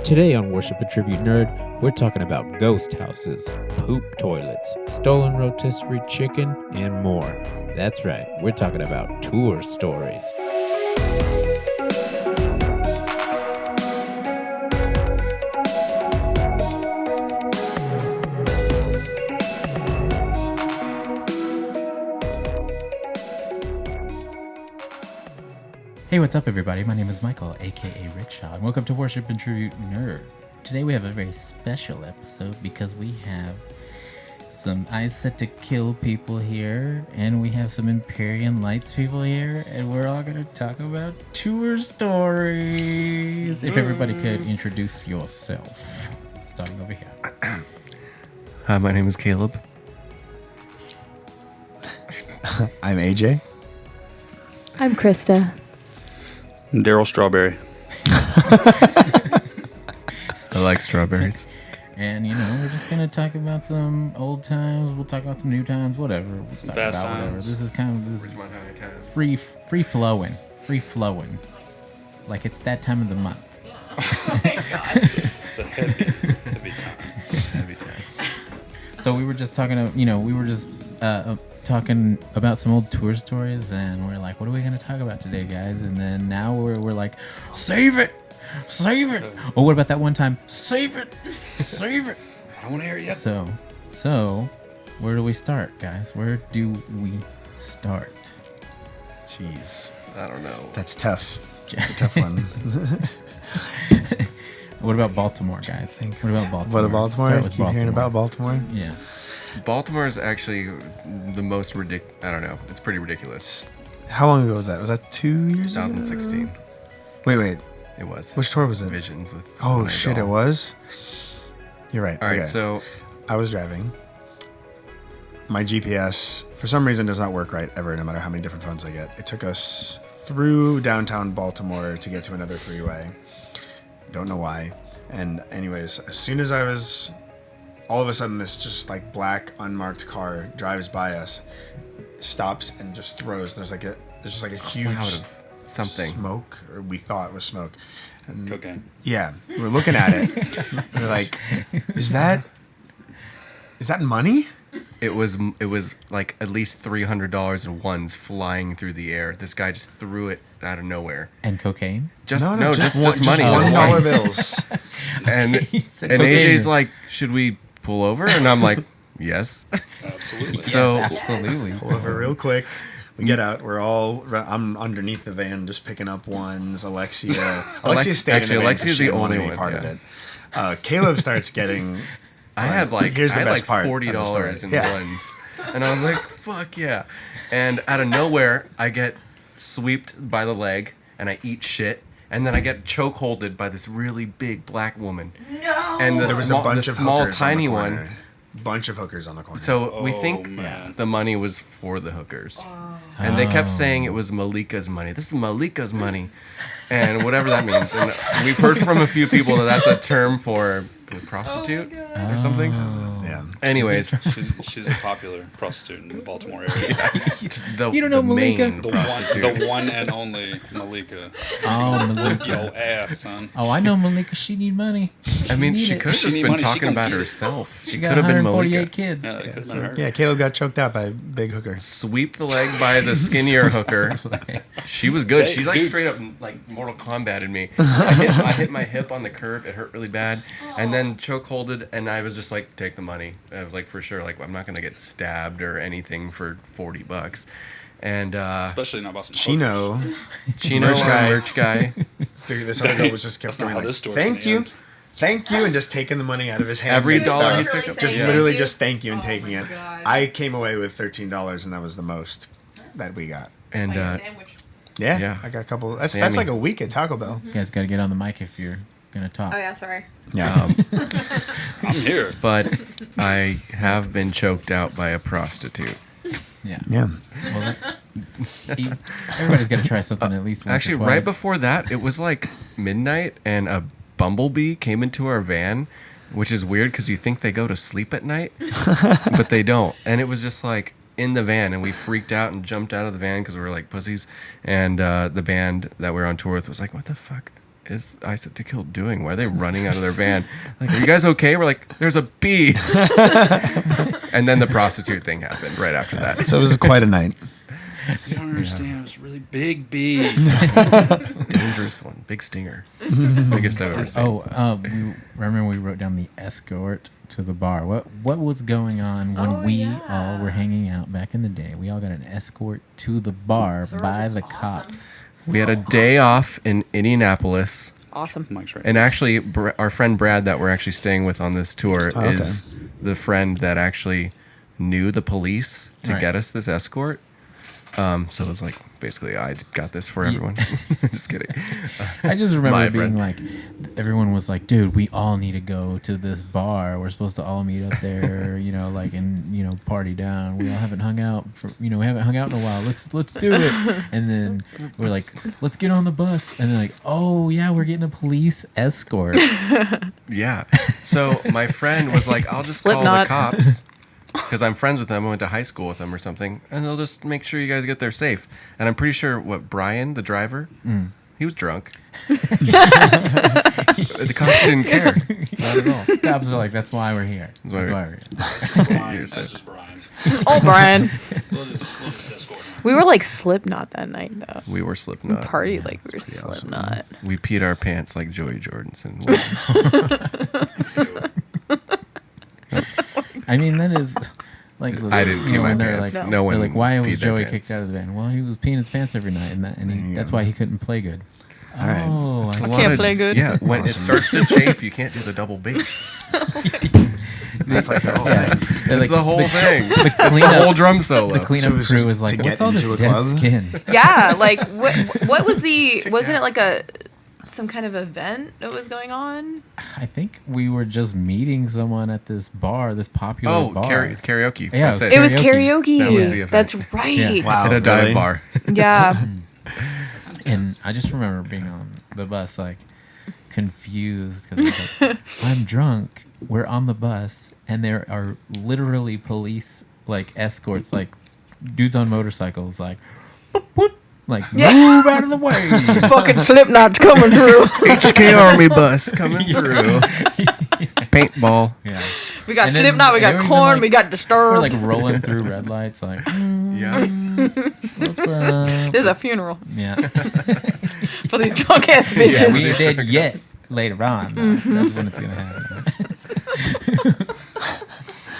Today on Worship and Tribute Nerd, we're talking about ghost houses, poop toilets, stolen rotisserie chicken, and more. That's right, we're talking about tour stories. Hey, what's up, everybody? My name is Michael, Aka Rickshaw, and welcome to Worship and Tribute Nerd. Today we have a very special episode because we have some Eyes Set to Kill people here, and we have some Empyrean Lights people here, and we're all going to talk about tour stories. If everybody could introduce yourself. Starting over here. Hi, my name is Caleb. I'm AJ. I'm Krista. Daryl Strawberry. I like strawberries. And, you know, we're just going to talk about some old times. We'll talk about some new times, whatever. We'll talk fast about whatever. times. This is kind of this free flowing. Like it's that time of the month. Oh my God. It's a heavy time. So we were just talking, talking about some old tour stories, and we're like, what are we going to talk about today, guys? And then now we're like, save it. Oh, what about that one time? Save it. I don't want to hear it yet. So where do we start, guys? Where do we start? Jeez, I don't know. that's tough. It's a tough one. What about Baltimore, guys? What about Baltimore? What about Baltimore? Start I with keep hearing about Baltimore. Yeah. Baltimore is actually the most ridiculous. I don't know. It's pretty ridiculous. How long ago was that? Was that 2 years ago? 2016. Wait. It was. Which tour was it? Visions with. Oh, shit, it was? You're right. All right, okay. so I was driving. My GPS, for some reason, does not work right ever, no matter how many different phones I get. It took us through downtown Baltimore to get to another freeway. Don't know why. And anyways, as soon as I was... all of a sudden, this just like black unmarked car drives by us, stops and just throws. There's just like a huge cloud of something. smoke, or we thought it was smoke. And Cocaine. yeah, we're looking at it. We're like, is that money? It was like at least $300 in ones flying through the air. This guy just threw it out of nowhere. And cocaine? Just No, just just money. Just $1 coins. bills. And AJ's like, should we pull over? And I'm like, yes. Absolutely. So Absolutely. Pull over real quick. We get out. I'm underneath the van, just picking up ones. Alexia's staying in the van. Alexia's She the didn't want only to be one, part of yeah. it. Caleb starts getting. I had like Here's the best part of the $40 story. in ones, and I was like, "Fuck yeah!" And out of nowhere, I get swept by the leg, and I eat shit, and then I get chokeholded by this really big black woman. No. And There was a bunch of small, hookers tiny on the one. corner. Bunch of hookers on the corner. So we think man. the money was for the hookers, and they kept saying it was Malika's money. This is Malika's money, and whatever that means. And we've heard from a few people that that's a term for a prostitute or something. yeah. Anyways, She's a popular prostitute in the Baltimore area. just the, You don't know the Malika? main The prostitute. one and only Malika. Oh, Malika. Yo ass, son. Oh, I know Malika. She need money. I mean, she need could have She just need been money, she talking can about get it. herself. She got could have been 148 Malika. kids. Yeah, it could've been her. Yeah, Caleb got choked out by a big hooker. Sweep the leg by the skinnier hooker. She was good. Hey, She like dude. straight up like Mortal Kombated me. I hit my hip on the curb. It hurt really bad. And then chokeholded, and I was just like, take the money. I was like, for sure, like I'm not gonna get stabbed or anything for $40. And Especially not about some Chino, Chino, Merch guy. merch guy. figured this other girl was just kept not going how like, this story's thank gonna you, end. thank you, and just taking the money out of his hand. Every and dollar he stuff. picked up. Just Yeah. literally just thank you and taking my it. God. I came away with $13, and that was the most that we got. And Yeah, Yeah. I got a couple. That's Sammy. like a week at Taco Bell. You guys got to get on the mic if you're going to talk. Oh yeah, sorry. Yeah. I'm here. but I have been choked out by a prostitute. Yeah. Yeah. Well, that's... Everybody's got to try something at least once Actually, or twice. right before that, it was like midnight, and a bumblebee came into our van, which is weird because you think they go to sleep at night, but they don't. And it was just like in the van, and we freaked out and jumped out of the van because we were like pussies. And the band that we were on tour with was like, "What the fuck? is I Set to Kill doing? Why are they running out of their van? Like, are you guys okay? We're like, there's a bee. And then the prostitute thing happened right after that. So it was quite a night. You don't understand. It was a really big bee. Dangerous one. Big stinger. Biggest I've ever seen. Remember we wrote down the escort to the bar. What was going on when we all were hanging out back in the day? We all got an escort to the bar by the cops. We had a day off in Indianapolis. Awesome. Mike's right. And actually, our friend Brad that we're actually staying with on this tour okay. is the friend that actually knew the police to Right. get us this escort. So it was like, basically, I got this for everyone. Just kidding. I just remember My being friend. like, everyone was like, dude, we all need to go to this bar. We're supposed to all meet up there, and party down. We all haven't hung out we haven't hung out in a while. Let's do it. And then we're like, let's get on the bus. And they're like, oh yeah, we're getting a police escort. Yeah. So my friend was like, I'll just call the Slipknot. cops. Because I'm friends with them. I went to high school with them or something. And they'll just make sure you guys get there safe. And I'm pretty sure, Brian, the driver, he was drunk. The cops didn't care. Not at all. Cops are like, that's why we're here. That's why we're here. Brian, You're that's safe. just Brian. Oh, Brian. We'll just escort him. We were like Slipknot that night, though. We were Slipknot. Partied like we were Slipknot. We peed our pants like Joey Jordison. I mean, that is like I didn't pee my when they're pants. like, No one they're like, why was peed their Joey pants. kicked out of the band? Well, he was peeing his pants every night, and There you that's go. why he couldn't play good. All right. Oh, It's a I lot Can't of- play good. Yeah, when it Awesome. starts to chafe, you can't do the double bass. That's like the whole thing. They're It's like, the whole thing. the The whole cleanup, drum solo. the cleanup So it was crew just is like, to what's get all this into a dead club? skin? Yeah, like what was wasn't it like some kind of event that was going on? I think we were just meeting someone at this bar, this popular Oh, bar. karaoke. Yeah, That's It was Karaoke. karaoke. That was the event. That's right. Yeah. Wow. At a dive really? bar. Yeah. And I just remember being on the bus, like, confused because I was like, I'm drunk. We're on the bus, and there are literally police, like, escorts, like, dudes on motorcycles, like, whoop, whoop, like, move out of the way. Fucking Slipknot's coming through. HK Army bus coming through. Paintball. Yeah. We got And then Slipknot, we they got were even, Korn, like- we got We're, Disturbed. like, rolling through red lights, like, Yeah. what's up? There's a funeral Yeah. for these drunk ass Yeah, bitches. we ain't dead yet. Later on, that's when it's gonna happen.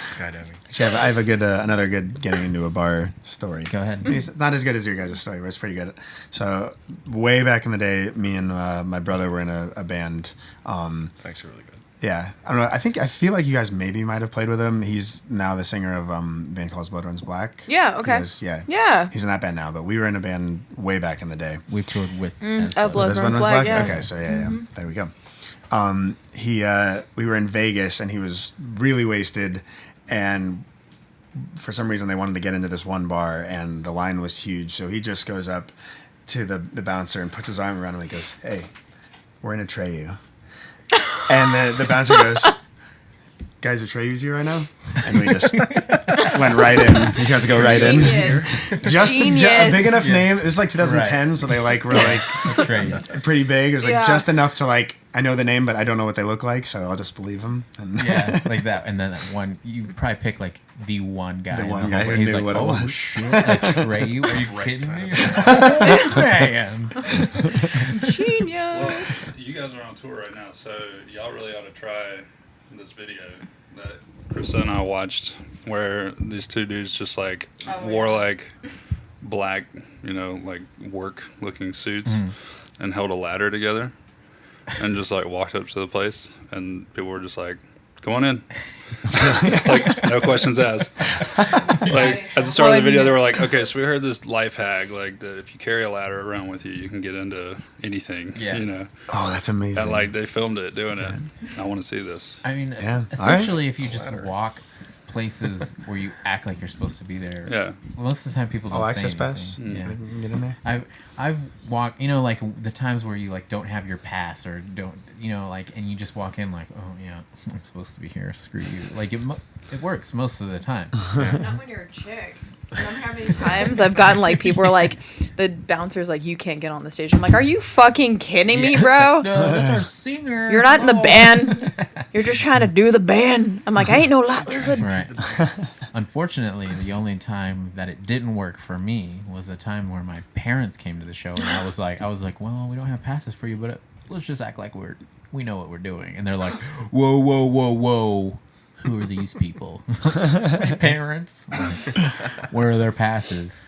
Skydiving. Actually, I have a good, another good getting into a bar story. Go ahead. It's not as good as your guys' story, but it's pretty good. So, way back in the day, me and my brother were in a band. It's actually really good. Yeah, I don't know. I feel like you guys maybe might have played with him. He's now the singer of a band called Blood Runs Black. Yeah, okay. Yeah. He's in that band now, but we were in a band way back in the day. We've toured with Blood This Runs one was Black, black? yeah. Okay, so yeah, there we go. We were in Vegas and he was really wasted, and for some reason they wanted to get into this one bar and the line was huge, so he just goes up to the bouncer and puts his arm around him and goes, "Hey, we're in a Treyu." And the bouncer goes, "Guys, are Treyus here right now?" And we just went right in. We just had to go right in. Genius. Just Genius. a big enough name. It's like 2010, so they were like pretty big. It was like Yeah. just enough to like, I know the name, but I don't know what they look like, so I'll just believe them. And Yeah, like that. And then that one, you probably pick like the one guy. The in one whole guy who way. He's knew like, what it oh, was." Shit, like Trey, are you kidding me? Man. Genius. Well, you guys are on tour right now, so y'all really ought to try this video that Krista and I watched, where these two dudes just like wore like black, like work-looking suits and held a ladder together and just like walked up to the place, and people were just like, "Come on in." Like, no questions asked. Like, at the start of the video, they were like, "Okay, so we heard this life hack, like that if you carry a ladder around with you, you can get into anything." Yeah. oh, that's amazing. And like they filmed it doing it. I want to see this. I mean, Yeah. essentially, if you just walk places where you act like you're supposed to be there, Yeah. most of the time people don't All say access pass. anything. Yeah. Get in there. I've walked, like the times where you like don't have your pass or don't, like, and you just walk in like, oh yeah, I'm supposed to be here. Screw you. Like it works most of the time. Not when you're a chick. Remember how many times I've gotten like people are like, the bouncer's like, you can't get on the stage. I'm like, are you fucking kidding me, bro? No, that's our singer. You're not in the band. You're just trying to do the band. I'm like, I ain't no lot lizard. Right. Unfortunately, the only time that it didn't work for me was a time where my parents came to the show, and I was like, well, we don't have passes for you, but let's just act like we know what we're doing. And they're like, whoa, whoa, whoa, whoa. Who are these people? My parents. Where are their passes?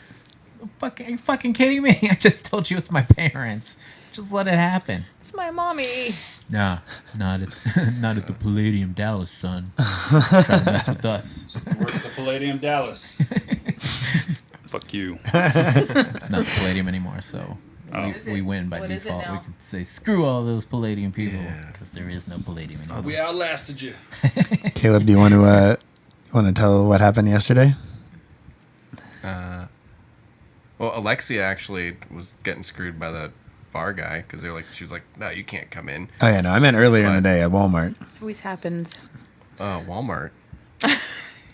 Are you fucking kidding me? I just told you it's my parents. Just let it happen. It's my mommy. Nah, not at the Palladium Dallas, son. Try to mess with us. We're at the Palladium Dallas. Fuck you. It's not the Palladium anymore, so Oh. we win by What is it default. We now? could say screw all those Palladium people Yeah. because there is no Palladium anymore. We outlasted you. Caleb, do you want to tell what happened yesterday? Well, Alexia actually was getting screwed by the bar guy because she was like, no, you can't come in. Oh yeah, no, I meant earlier in the What? day at Walmart. Always happens. Walmart.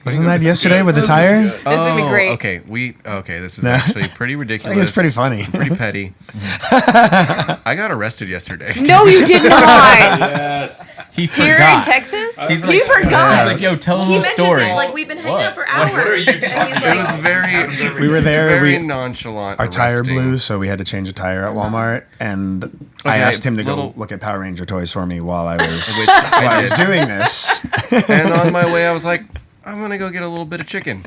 Wasn't that yesterday with the tire? This would be great. Okay, this is No. actually pretty I ridiculous. think it's pretty funny. Pretty petty. I got arrested yesterday. No, you did not. Yes. He Here in forgot. Texas? He's You forgot. He's like, yo, tell him He the mentions story. it like we've been hanging out for hours. What are you And he's talking It was like, very, We were there. very We nonchalant. our tire arresting. blew, so we had to change a tire at Walmart, and I Okay, asked him to little- go look at Power Ranger toys for me while I was Which I while I was did. doing this. And on my way, I was like, I'm gonna go get a little bit of chicken,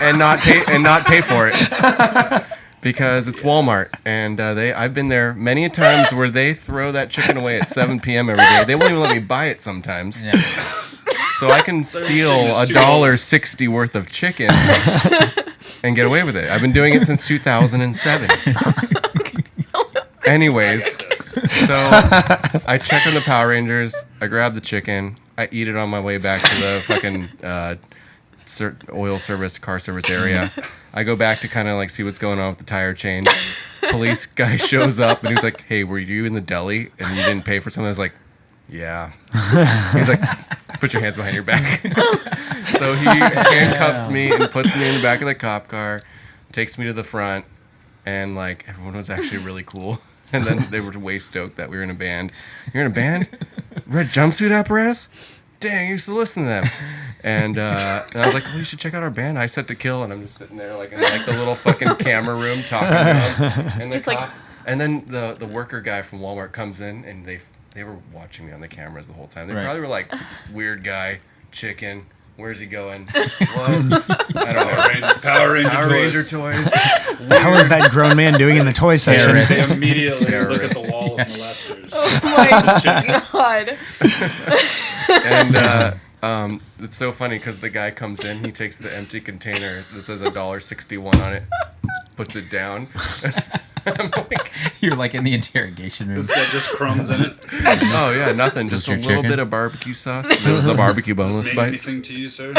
and not pay for it because it's Walmart, and I've been there many a times where they throw that chicken away at 7 p.m. every day. They won't even let me buy it sometimes, Yeah. so I can steal is $1.60 worth of chicken and get away with it. I've been doing it since 2007. Anyways, so I check on the Power Rangers. I grab the chicken. I eat it on my way back to the fucking oil service, car service area. I go back to kind of like see what's going on with the tire change. Police guy shows up and he's like, "Hey, were you in the deli and you didn't pay for something?" I was like, "Yeah." He's like, "Put your hands behind your back." So he handcuffs me and puts me in the back of the cop car, takes me to the front, and like everyone was actually really cool. And then they were way stoked that we were in a band. You're in a band? Red Jumpsuit Apparatus? Dang, you used to listen to them. And I was like, well, you should check out our band, I Set to Kill. And I'm just sitting there like in like the little fucking camera room talking to them. And, Just like- and then the worker guy from Walmart comes in and they were watching me on the cameras the whole time. They Right. probably were like, weird guy, chicken. Where's he going? What? I don't know. Power Ranger Power toys. Ranger toys. What the hell is that grown man doing in the toy section? Terrorist. They immediately look at Terrorist. the wall of molesters. oh my god. And it's so funny because the guy comes in, he takes the empty container that says $1.61 on it, puts it down. I'm like, You're like in the interrogation room. This guy just crumbs in it. oh yeah, nothing, just a your little chicken? bit of barbecue sauce. This is the barbecue Does boneless this mean bites. anything to you, sir?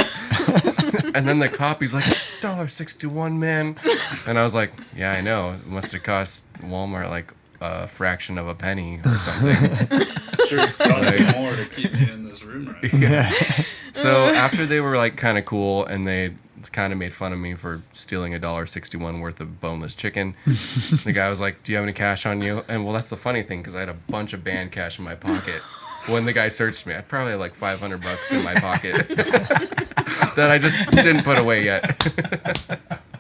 And then the cop, he's like, $1.61, man. And I was like, yeah, I know. It must have cost Walmart like a fraction of a penny or something. Sure, it's costing more to keep you in this room right now. So after they were like kind of cool and they kind of made fun of me for stealing $1.61 worth of boneless chicken, the guy was like, do you have any cash on you? And well, that's the funny thing because I had a bunch of band cash in my pocket. When the guy searched me, I probably had like $500 in my pocket that I just didn't put away yet.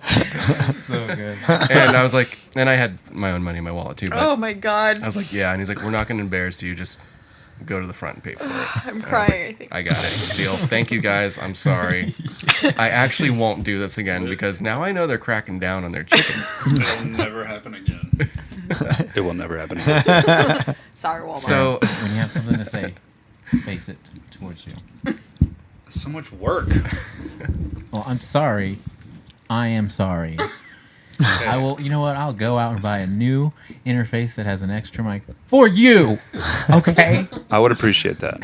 So good. And I was like, and I had my own money in my wallet too. But Oh my god. I was like, yeah. And he's like, we're not going to embarrass you. Just go to the front and pay for it. I'm And I was crying. I like, think. I got it. Deal. Thank you guys. I'm sorry. I actually won't do this again because now I know they're cracking down on their chicken. It'll never happen again. It will never happen again. Sorry, Walmart. So When you have something to say, face it towards you. So much work. Well, I'm sorry. I am sorry. I will. You know what? I'll go out and buy a new interface that has an extra mic for you. Okay. I would appreciate that.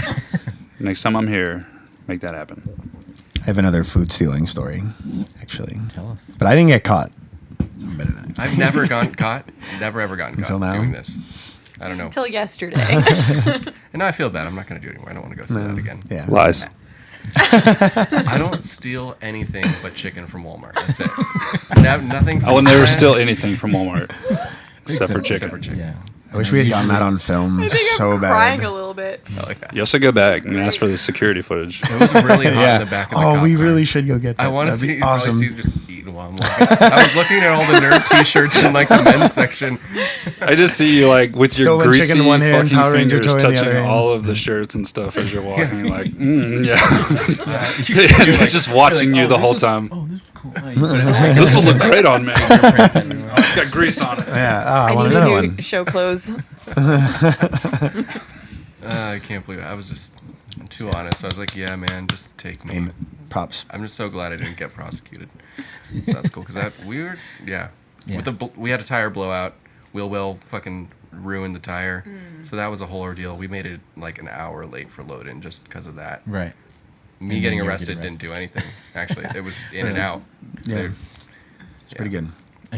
Next time I'm here, make that happen. I have another food stealing story, actually, Tell us. but I didn't get caught. So I'm better than I've never gotten caught. Never ever gotten Until caught now? doing this. I don't know. Until yesterday. And now I feel bad. I'm not going to do it anymore. I don't want to go through that again. Yeah. Lies. I don't steal anything but chicken from Walmart. That's it. Nothing. I will never steal anything from Walmart except for chicken. Yeah. I wish we had gotten that on film I think so I'm bad. crying a little bit. Oh, yeah. You also go back and ask for the security footage. It was really hot in the back of the cop we car. really should go get that. I want to That'd see be awesome. Steve just eating while I'm walking. I was looking at all the nerd T-shirts in like the men's section. I just see you like with your Stolen greasy chicken in one hand, fucking Power Ranger fingers toy in the touching other hand. all of the shirts and stuff as you're walking. Like, yeah, just watching you the whole time. Oh, this is cool. This will look great on me. Oh, it's got grease on it. Yeah, I I want need another to do one. show clothes. I can't believe it. I was just too honest. I was like, yeah, man, just take me. Props. I'm just so glad I didn't get prosecuted. So that's cool because we were, Yeah. we had a tire blowout. Wheel well fucking ruined the tire. So that was a whole ordeal. We made it like an hour late for load-in just because of that. Right. Me And getting then you arrested get didn't do anything. Actually, it was in and Really? out. Yeah. They're- It's pretty good.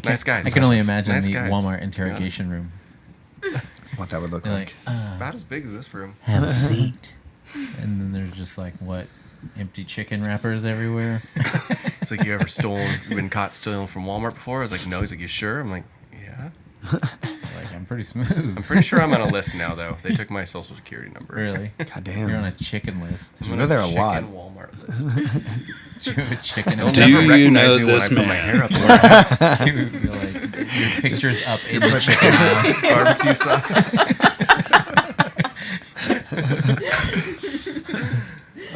Nice guys. I can only imagine Nice the guys. Walmart interrogation room. What that would look They're like. like, About as big as this room. have a seat. And then there's just like, what? Empty chicken wrappers everywhere. It's like, you been caught stealing from Walmart before? I was like, no. He's like, you sure? I'm like, yeah. Like, I'm pretty smooth. I'm pretty sure I'm on a list now, though. They took my social security number. Really? God damn. You're on a chicken list. I'm You on know there are a chicken lot. Walmart list. You have a chicken. They'll Do never you recognize know me this when I put my man? hair up in You're like, your picture's up in the chicken aisle. barbecue sauce.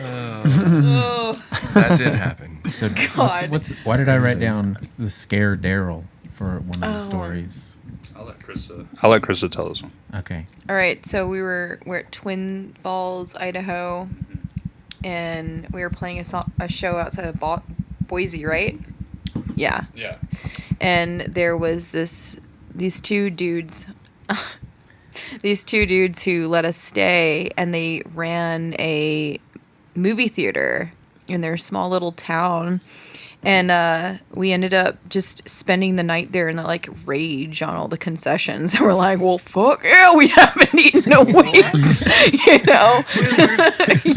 Oh, That did happen. So God. why did I write down the scare Daryl for one of the stories? I'll let Krista tell this one. Okay. all right. So we're at Twin Falls, Idaho, and we were playing a show outside of Boise, right? Yeah. Yeah. And there was these two dudes who let us stay, and they ran a movie theater in their small little town, and we ended up just spending the night there in the like rage on all the concessions. And we're like, well, fuck yeah, we haven't eaten a week. You know.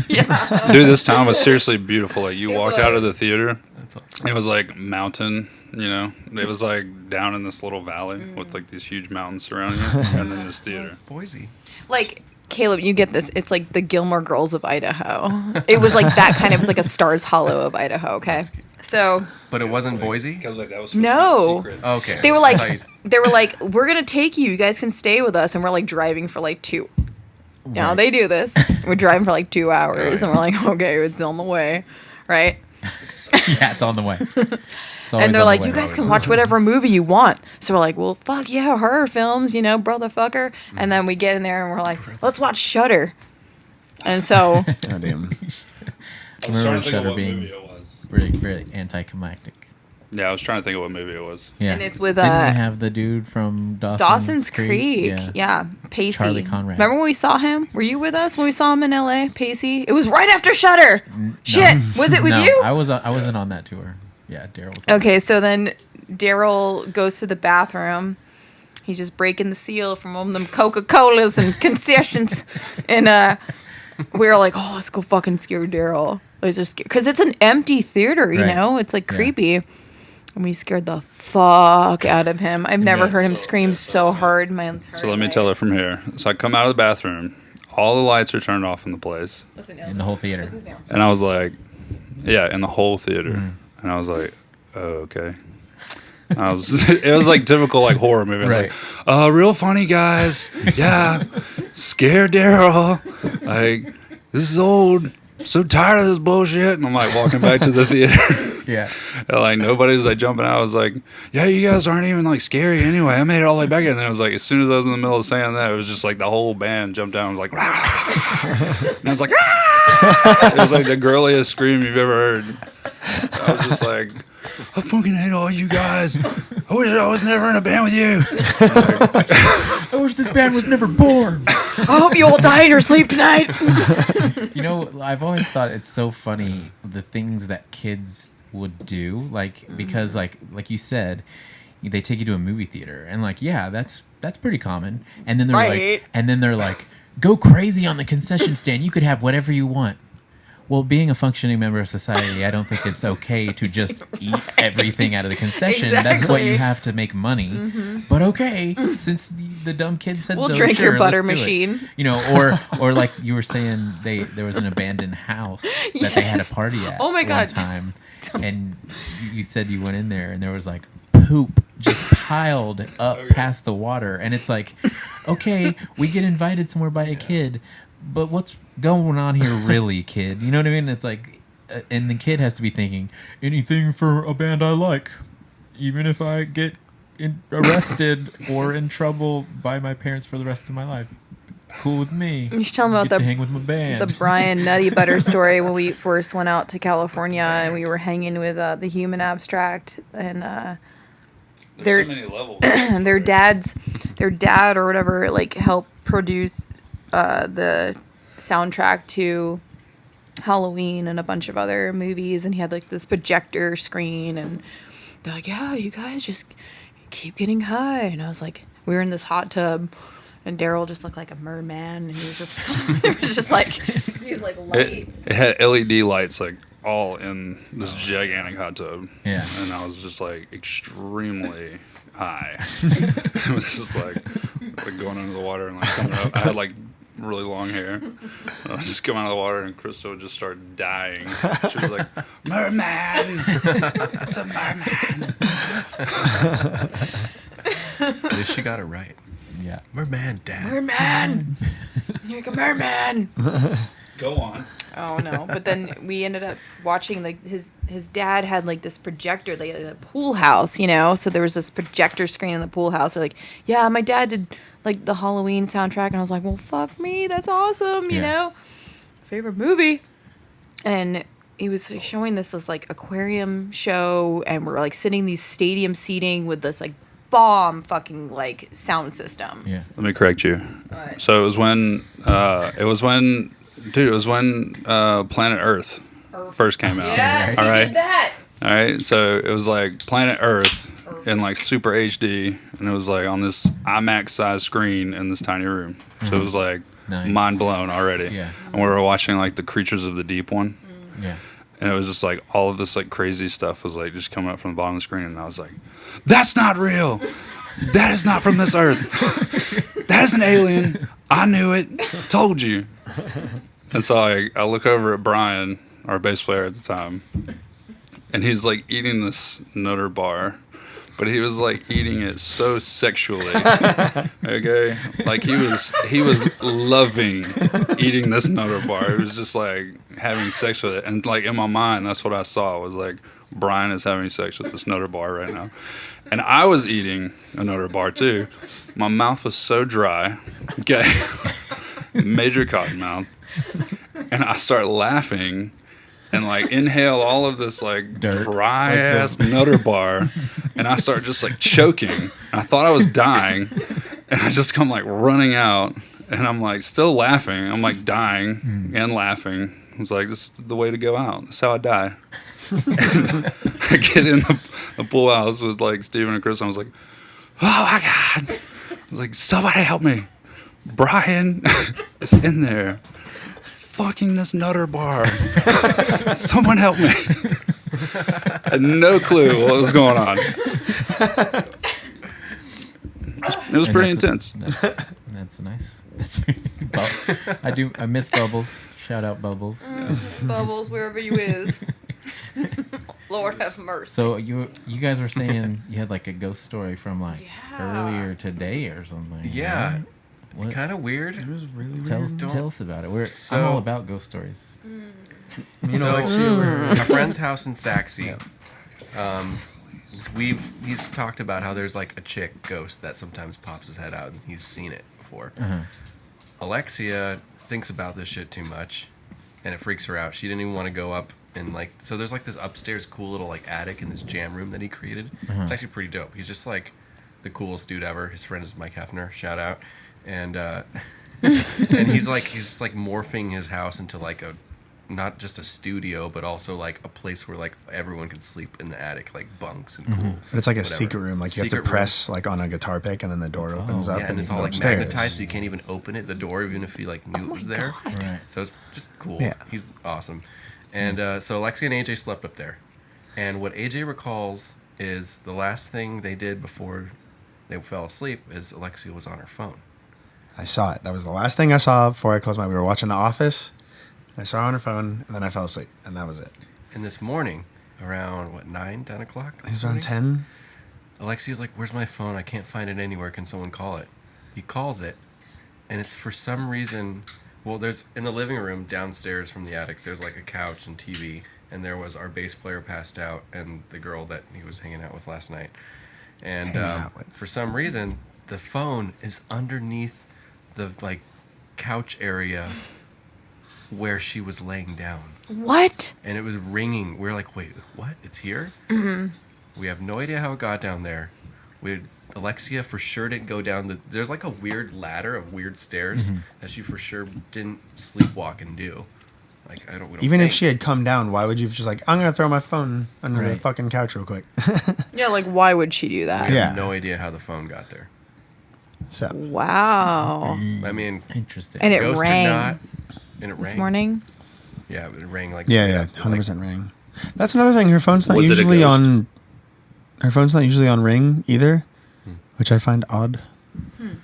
Yeah. Dude, this town was seriously beautiful. Like, you It walked out of the was. theater, That's awesome. it was like mountain, you know. It was like down in this little valley with like these huge mountains surrounding it, and then this theater. Boise. Like, Caleb, you get this. It's like the Gilmore Girls of Idaho. It was like that kind of, it was like a Stars Hollow of Idaho, okay? So, But it wasn't Boise? Because like that was No. Okay. they were I thought like, we're going to take you. You guys can stay with us. And we're like driving for like 2. Now Right. they do this. We're driving for like 2 hours. Right. And we're like, okay, it's on the way. Right? Yeah, it's on the way. It's always And they're on the like, way. you guys can watch whatever movie you want. So we're like, well, fuck yeah, horror films, you know, brother fucker. And then we get in there and we're like, let's watch Shudder. And so, God damn. I was Remember trying to think of Shudder what being movie it was. really anticlimactic. Yeah, I was trying to think of what movie it was. Yeah. And it's with, Didn't we have the dude from Dawson's Creek. Yeah. Pacey. Charlie Conrad. Remember when we saw him? Were you with us when we saw him in LA? Pacey? It was right after Shudder. Shit. Was it with No, you? I wasn't on that tour. Yeah, Daryl was. Okay, so then Daryl goes to the bathroom. He's just breaking the seal from all them Coca-Colas and concessions. And we were like, oh, let's go fucking scare Daryl. Let's just because it's an empty theater, you Right. know? It's like Yeah. creepy. And we scared the fuck out of him. I've never Yeah, heard him so- scream yeah, so so- hard in my entire So let me life. tell it from here. So I come out of the bathroom, all the lights are turned off in the place, Listen, in the whole theater. and I was like, yeah, in the whole theater, and I was like, oh, okay. It was like typical like horror movie. I was Right. like, real funny guys, yeah, scare Daryl, like this is old, so tired of this bullshit, and I'm like walking back to the theater. Yeah. And, like nobody's like jumping out. I was like, yeah, you guys aren't even like scary anyway. I made it all the way back in. And then it was like, as soon as I was in the middle of saying that, it was just like the whole band jumped down and was like, "Rah!" And I was like, "Rah!" It was like the girliest scream you've ever heard. I was just like, I fucking hate all you guys. I wish I was never in a band with you. I wish this band was never born. I hope you all die in your sleep tonight. You know, I've always thought it's so funny the things that kids would do, like because like you said, they take you to a movie theater and like yeah, that's pretty common. And then they're Right. like, go crazy on the concession stand. You could have whatever you want. Well, being a functioning member of society, I don't think it's okay to just eat everything out of the concession. That's what you Exactly. have to make money. But okay, since the dumb kid said We'll so, drink sure, your butter let's do it. machine. You know, or like you were saying, there was an abandoned house that they had a party at. Oh my God. One time, and you said you went in there and there was like poop just piled up past the water, and it's like, okay, we get invited somewhere by a kid. But what's going on here, really, kid? You know what I mean? It's like, and the kid has to be thinking, anything for a band I like, even if I get arrested or in trouble by my parents for the rest of my life. Cool with me. You should tell them about Get to hang with my band. the Brian Nutty Butter story when we first went out to California and we were hanging with the Human Abstract and There's so many levels. their dad or whatever like helped produce the soundtrack to Halloween and a bunch of other movies, and he had like this projector screen, and they're like, yeah, you guys just keep getting high. And I was like, we were in this hot tub and Daryl just looked like a merman, and he was just there was just like these like lights. It had LED lights like all in this gigantic hot tub. Yeah. And I was just like extremely high. It was just like going under the water and like coming up. I had like really long hair. I was just coming out of the water and Krista would just start dying. She was like, merman! It's a merman! At least she got it right. Yeah. Merman, Dad. Merman! You're like a merman! Go on. Oh no! But then we ended up watching like his dad had like this projector, like a pool house, you know. So there was this projector screen in the pool house. They're like, yeah, my dad did like the Halloween soundtrack, and I was like, well, fuck me, that's awesome, you know. Favorite movie, and he was like, showing this like aquarium show, and we're like sitting these stadium seating with this like bomb fucking like sound system. Yeah. Let me correct you. What? So it was when Planet Earth first came out. Yes, All he right. did that. All right, so it was like Planet Earth in like super HD, and it was like on this IMAX size screen in this tiny room. So it was like Nice. mind blown already. Yeah. And we were watching like the Creatures of the Deep one, Yeah. and it was just like all of this like crazy stuff was like just coming up from the bottom of the screen, and I was like, "That's not real. That is not from this Earth. That is an alien. I knew it. Told you." And so I look over at Brian, our bass player at the time, and he's like eating this Nutter bar, but he was like eating it so sexually. Okay, like he was loving eating this Nutter bar. He was just like having sex with it, and like in my mind, that's what I saw was like Brian is having sex with this Nutter bar right now, and I was eating a Nutter bar too. My mouth was so dry, okay, major cotton mouth. And I start laughing and like inhale all of this like Dirt. dry ass Nutter bar, and I start just like choking. And I thought I was dying, and I just come like running out, and I'm like still laughing. I'm like dying and laughing. I was like, this is the way to go out. That's how I die. And I get in the pool house with like Steven and Chris, and I was like, oh my God. I was like, somebody help me. Brian is in there. Fucking this Nutter bar. Someone help me. I had no clue what was going on. It was pretty intense. That's nice. That's I miss Bubbles. Shout out Bubbles. Bubbles, wherever you is. Lord have mercy. So you guys were saying you had like a ghost story from like earlier today or something. Yeah. right? What? Kind of weird. It was really Tell weird. us about it. I'm So- all about ghost stories. You know, like, see, we're- A friend's house in Saxe. He's talked about how there's like a chick ghost that sometimes pops his head out, and he's seen it before. Uh-huh. Alexia thinks about this shit too much, and it freaks her out. She didn't even want to go up and like. So there's like this upstairs cool little like attic in this jam room that he created. It's actually pretty dope. He's just like the coolest dude ever. His friend is Mike Hefner. Shout out. And and he's just like morphing his house into like a not just a studio, but also like a place where like everyone could sleep in the attic, like bunks and cool. But it's like a whatever. secret room. Like you have to Secret room. press like on a guitar pick, and then the door opens up, Yeah, and you it's can all go like upstairs. magnetized, so you can't even open it, the door, even if you like knew it was there. Right. So it's just cool. Yeah. He's awesome. And so Alexia and AJ slept up there. And what AJ recalls is the last thing they did before they fell asleep is Alexia was on her phone. I saw it. That was the last thing I saw before I closed my. We were watching The Office. I saw her on her phone, and then I fell asleep, and that was it. And this morning, around 9, 10 o'clock? It was around 10. Alexia's like, "Where's my phone? I can't find it anywhere. Can someone call it?" He calls it, and it's for some reason. Well, there's in the living room downstairs from the attic. There's like a couch and TV, and there was our bass player passed out, and the girl that he was hanging out with last night. And for some reason, the phone is underneath the like couch area where she was laying down. What? And it was ringing. We were like, "Wait, what? It's here?" Mm-hmm. We have no idea how it got down there. Alexia for sure didn't go down there's like a weird ladder of weird stairs that she for sure didn't sleepwalk and do. Like we don't Even if think. she had come down, why would you just like, I'm gonna throw my phone under the fucking couch real quick? Yeah, like why would she do that? We Yeah. have no idea how the phone got there. So Wow. I mean, Interesting. And it ghost rang did not. And it this rang. morning. Yeah, it rang like yeah, 100% ring. That's another thing. Her phone's not Was it a usually ghost? on. Her phone's not usually on ring either, which I find odd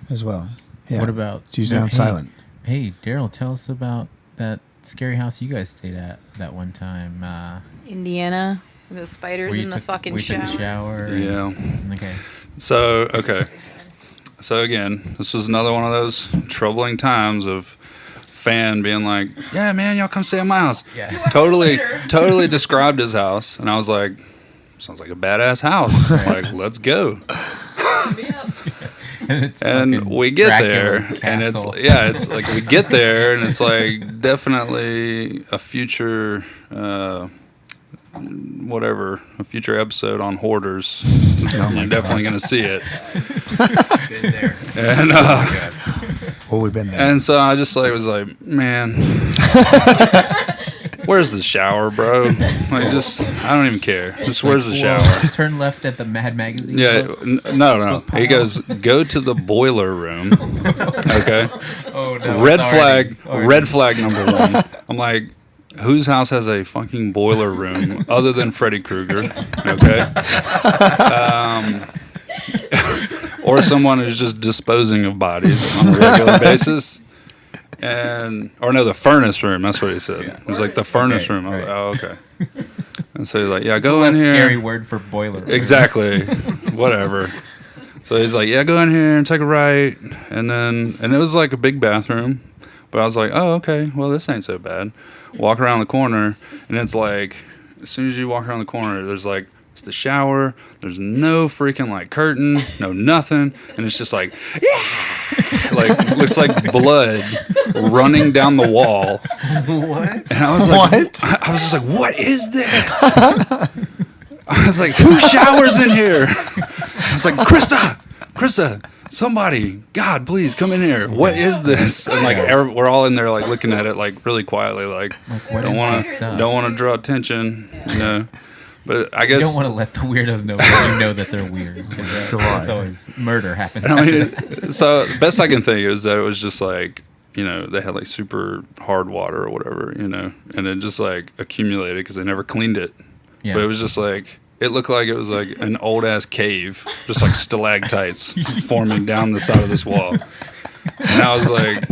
as well. Yeah. What about It's usually on silent. Hey, Daryl, tell us about that scary house you guys stayed at that one time. Indiana. Those spiders Where you in the took, fucking where you shower. took the shower. Yeah. Okay. So, okay. So again, this was another one of those troubling times of fan being like, "Yeah, man, y'all come stay at my house." Yeah. Totally described his house, and I was like, "Sounds like a badass house. Like, let's go." It's And fucking we get Dracula's there, and castle. it's like we get there, and it's like definitely a future, a future episode on hoarders. You're definitely gonna see it. Been there. And Well, we've been there. and so I just like was like, man, where's the shower, bro? Like, just I don't even care. Just where's the Well, shower? turn left at the Mad Magazine. Yeah, books. no. Book He pile. goes, go to the boiler room. Okay. Oh no. Red it's flag. already- Red flag number one. I'm like, whose house has a fucking boiler room other than Freddy Krueger? Okay. Or someone who's just disposing of bodies on a regular basis. The furnace room. That's what he said. It was like the furnace Okay, room. I was right. like, oh, okay. And so he's like, yeah, It's go a in less here. scary word for boiler room. Exactly. Whatever. So he's like, yeah, go in here and take a right. And it was like a big bathroom. But I was like, oh, okay. Well, this ain't so bad. Walk around the corner, and it's like, as soon as you walk around the corner, there's like, it's the shower. There's no freaking like curtain, no nothing. And it's just like, yeah! Like, looks like blood running down the wall. What? And I was like, What? I was just like, what is this? I was like, who showers in here? I was like, Krista, somebody, God, please come in here. What is this? And like, we're all in there, like looking at it, like really quietly, like what don't is want this to, stuff? don't want to draw attention, you know. But I You guess don't want to let the weirdos know when you know that they're weird. 'Cause that's always murder happens. I after mean, that. so the best I can think is that it was just like, you know, they had like super hard water or whatever, you know, and it just like accumulated because they never cleaned it. Yeah. But it was just like, it looked like it was like an old ass cave, just like stalactites forming down the side of this wall. And I was like,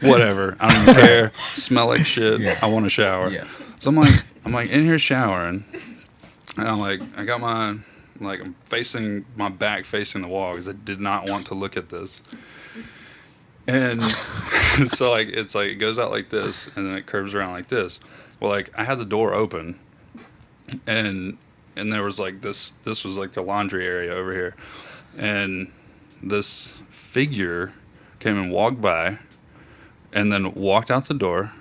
whatever, I don't even care. Smell like shit. Yeah. I want a shower. Yeah. So I'm like in here showering, and I'm like, I got I'm facing my back facing the wall because I did not want to look at this. And so like it's like it goes out like this, and then it curves around like this. Well, like I had the door open, and there was like this was like the laundry area over here, and this figure came and walked by, and then walked out the door,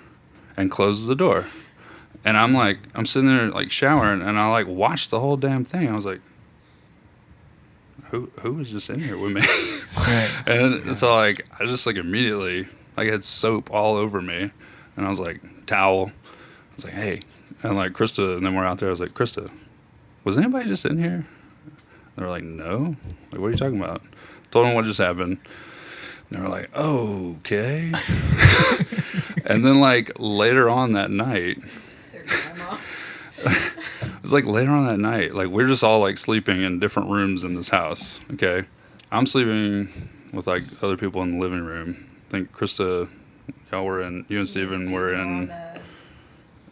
and closed the door. And I'm sitting there like showering, and I like watched the whole damn thing. I was like, who was just in here with me? Right. And so like I just like immediately like had soap all over me, and And I was like, towel. I was like, hey. And like Krista, and then we're out there. I was like, Krista, was anybody just in here? They were like, no. Like, what are you talking about? Told them what just happened. And they were like, oh, okay. And then like later on that night, it was like later on that night, like we're just all like sleeping in different rooms in this house. Okay. I'm sleeping with like other people in the living room. I think Krista, y'all were in, you and Steven were in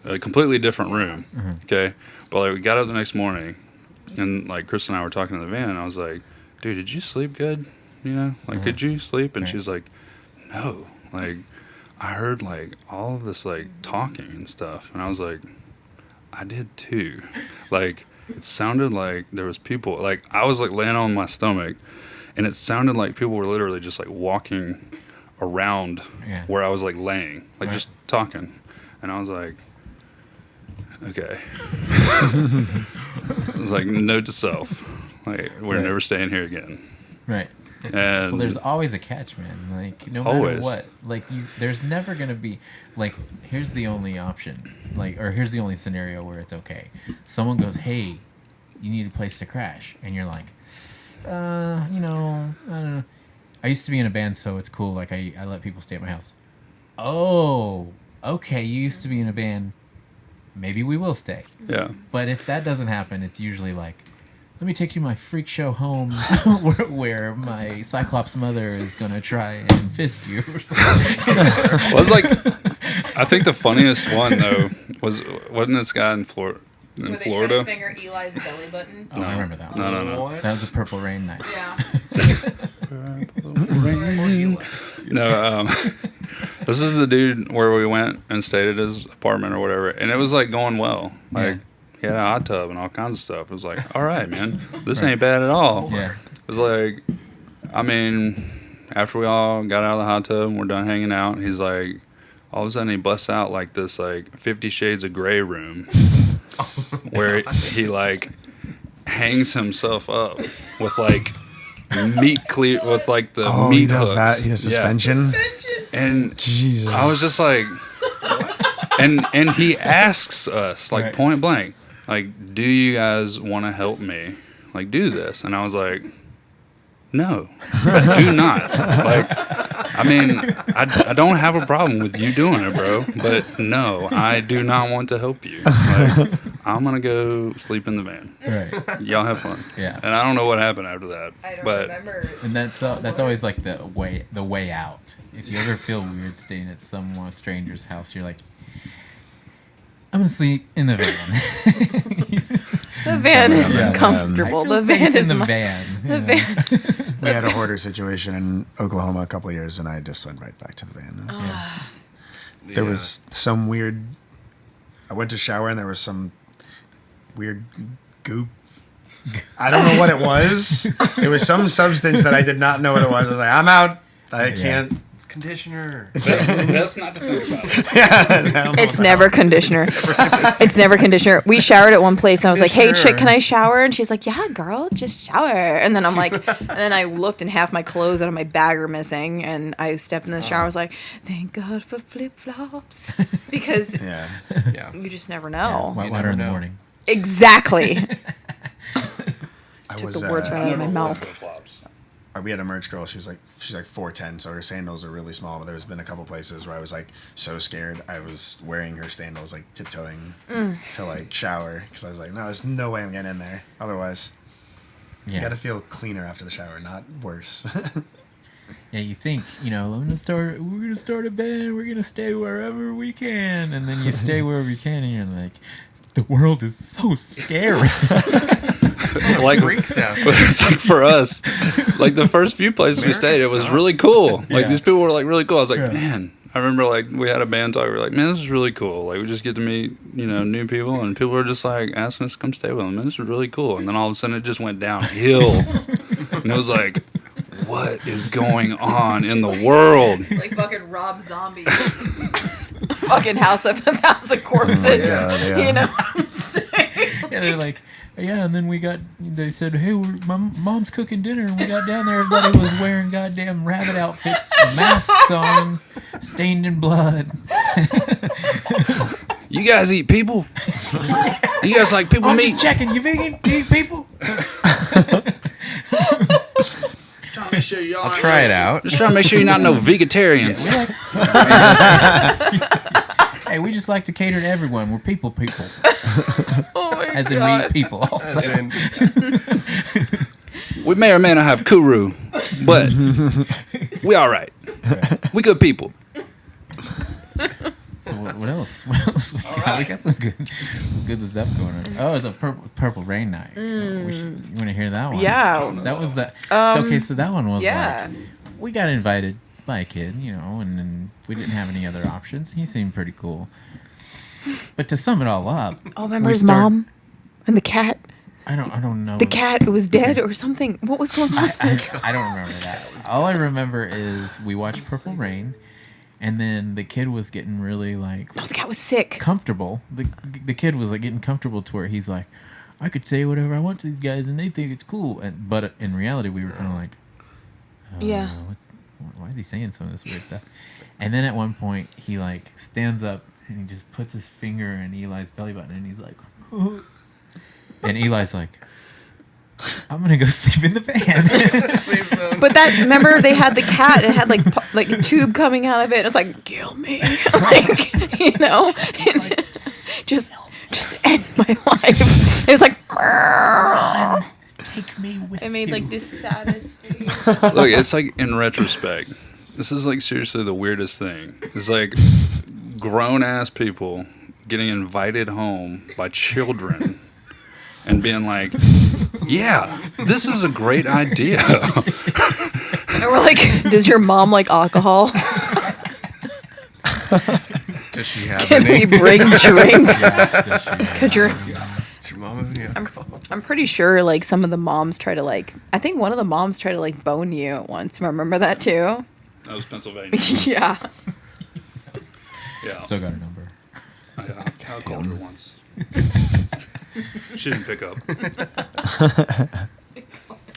a completely different room. Okay. But like we got up the next morning and like Krista and I were talking in the van and I was like, dude, did you sleep good? You know, like, could you sleep? And she's like, no, like I heard like all of this like talking and stuff. And I was like, I did too. Like, it sounded like there was people, like I was like laying on my stomach and it sounded like people were literally just like walking around where I was like laying, like just talking. And I was like, okay. It was like, note to self, like we're never staying here again. Right. And well, there's always a catch, man. Like, no matter what, like, there's never gonna be, like, here's the only option, like, or here's the only scenario where it's okay. Someone goes, hey, you need a place to crash, and you're like, you know, I don't know. I used to be in a band, so it's cool. Like, I let people stay at my house. Oh, okay, you used to be in a band. Maybe we will stay. Yeah. But if that doesn't happen, it's usually like, let me take you to my freak show home where my Cyclops mother is going to try and fist you or something. Well, it was like, I think the funniest one, though, wasn't this guy in Florida? Were they trying to finger Eli's belly button? Oh, I remember that one. No. That was the Purple Rain night. Yeah. No, this is the dude where we went and stayed at his apartment or whatever, and it was like going well. Like, he had a hot tub and all kinds of stuff. It was like, all right, man, this ain't bad at all. Yeah. It was like, I mean, after we all got out of the hot tub and we're done hanging out, he's like, all of a sudden he busts out like this like 50 Shades of Grey room where he like hangs himself up with like meat clear with like the meat he does hooks. that. He does suspension. And Jesus, I was just like, and he asks us like point blank, like, do you guys want to help me like do this? And I was like, no, do not. Like, I mean, I don't have a problem with you doing it, bro, but no, I do not want to help you. Like, I'm gonna go sleep in the van. Right. Y'all have fun. Yeah. And I don't know what happened after that. I don't but remember. And that's always like the way out. If you ever feel weird staying at some stranger's house, you're like, I'm gonna sleep in the van. The van is comfortable. The van is in the van. The van. We had a hoarder situation in Oklahoma a couple of years, and I just went right back to the van. So there was some weird. I went to shower, and there was some weird goop. I don't know what it was. It was some substance that I did not know what it was. I was like, I'm out. I can't. It's conditioner. That's not to think about it. It's never conditioner. It's never conditioner. We showered at one place and I was like, hey, chick, can I shower? And she's like, yeah, girl, just shower. And then I'm like, and then I looked and half my clothes out of my bag are missing. And I stepped in the shower. I was like, thank God for flip-flops. Because you just never know. White water in the morning. Exactly. I Took was the words right out of my mouth. we had a merch girl. She's like 4'10", so her sandals are really small. But there's been a couple places where I was like so scared. I was wearing her sandals, like tiptoeing to like shower because I was like, no, there's no way I'm getting in there. Otherwise, you got to feel cleaner after the shower, not worse. Yeah, you think, we're gonna start a band, we're gonna stay wherever we can, and then you stay wherever you can, and you're like, the world is so scary. Like freaks out. It's like for us, like the first few places we stayed, it was really cool. Like these people were like really cool. I was like, man, I remember like we had a band talk. We were like, man, this is really cool. Like we just get to meet new people, and people were just like asking us to come stay with them. Man, this is really cool. And then all of a sudden, it just went downhill, and it was like, what is going on in the world? It's like fucking Rob Zombie. Fucking House of 1,000 Corpses. You know what I'm saying? Yeah, they're like, and then they said, hey, my mom's cooking dinner, and we got down there, everybody was wearing goddamn rabbit outfits, masks on, stained in blood. You guys eat people? You guys like people meat? Just checking. You vegan? You eat people? Trying to make sure y'all I'll try it out. Just trying to make sure you're not no vegetarians. Hey, we just like to cater to everyone. We're people. Oh my As in we eat people also. We may or may not have kuru, but we all right. We good people. So what else? What else we got? We got some good stuff going on. Oh, the purple rain night. You want to hear that one? Yeah. That was the. So that one was like we got invited by a kid, and then we didn't have any other options. He seemed pretty cool. But to sum it all up, Oh, remember his mom and the cat? I don't know. The cat was dead or something. What was going on? I don't remember that. All I remember is we watched Purple Rain, and then the kid was getting really like No, the cat was sick. comfortable. The kid was like getting comfortable to where he's like, I could say whatever I want to these guys, and they think it's cool. But in reality, we were kind of like, Yeah. why is he saying some of this weird stuff? And then at one point, he like stands up and he just puts his finger in Eli's belly button, and he's like, and Eli's like, I'm gonna go sleep in the van. But remember they had the cat. It had like a tube coming out of it. It's like, kill me, just end my life. It was like, Take me with it made you. like this saddest face. Look, it's like in retrospect, this is like seriously the weirdest thing. It's like grown ass people getting invited home by children and being like, yeah, this is a great idea. And we're like, does your mom like alcohol? Does she have Can any? we bring drinks? Could your Does your mom have any alcohol? I'm pretty sure like some of the moms try to like. I think one of the moms tried to like bone you at once. Remember that too? That was Pennsylvania. Yeah. Yeah. Still got a number. I called her once. She didn't pick up.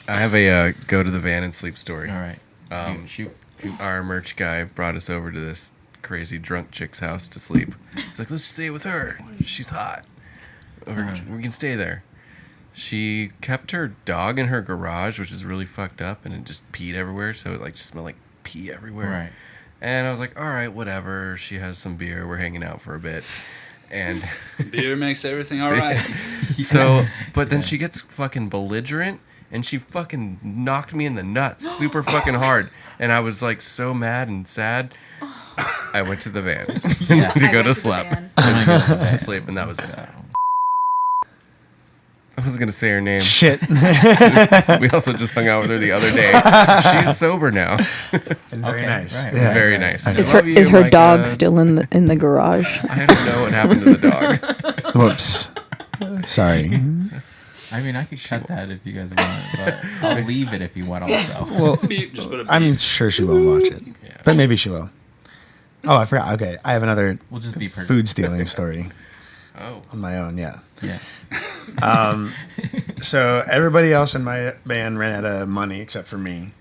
I have a go to the van and sleep story. All right. Shoot. Our merch guy brought us over to this crazy drunk chick's house to sleep. He's like, let's stay with her. She's hot. We can stay there. She kept her dog in her garage, which is really fucked up, and it just peed everywhere. So it like just smelled like pee everywhere. Right. And I was like, all right, whatever. She has some beer. We're hanging out for a bit. And Beer makes everything all right. so, but then she gets fucking belligerent, and she fucking knocked me in the nuts super fucking hard. And I was like so mad and sad. I went to the van to go to sleep. Sleep, and that was it. I was gonna say her name. Shit. We also just hung out with her the other day. She's sober now. And very nice. right. Yeah. Very nice. Is Love you, her Micah. dog still in the garage? I don't know what happened to the dog. Whoops. Sorry. I mean, I could cut that if you guys want, but I'll leave it if you want also. Well, Just put a I'm sure she won't watch it, but maybe she will. Oh, I forgot. Okay, I have another We'll just be food stealing story Oh. on my own. Yeah. Yeah. So everybody else in my band ran out of money except for me,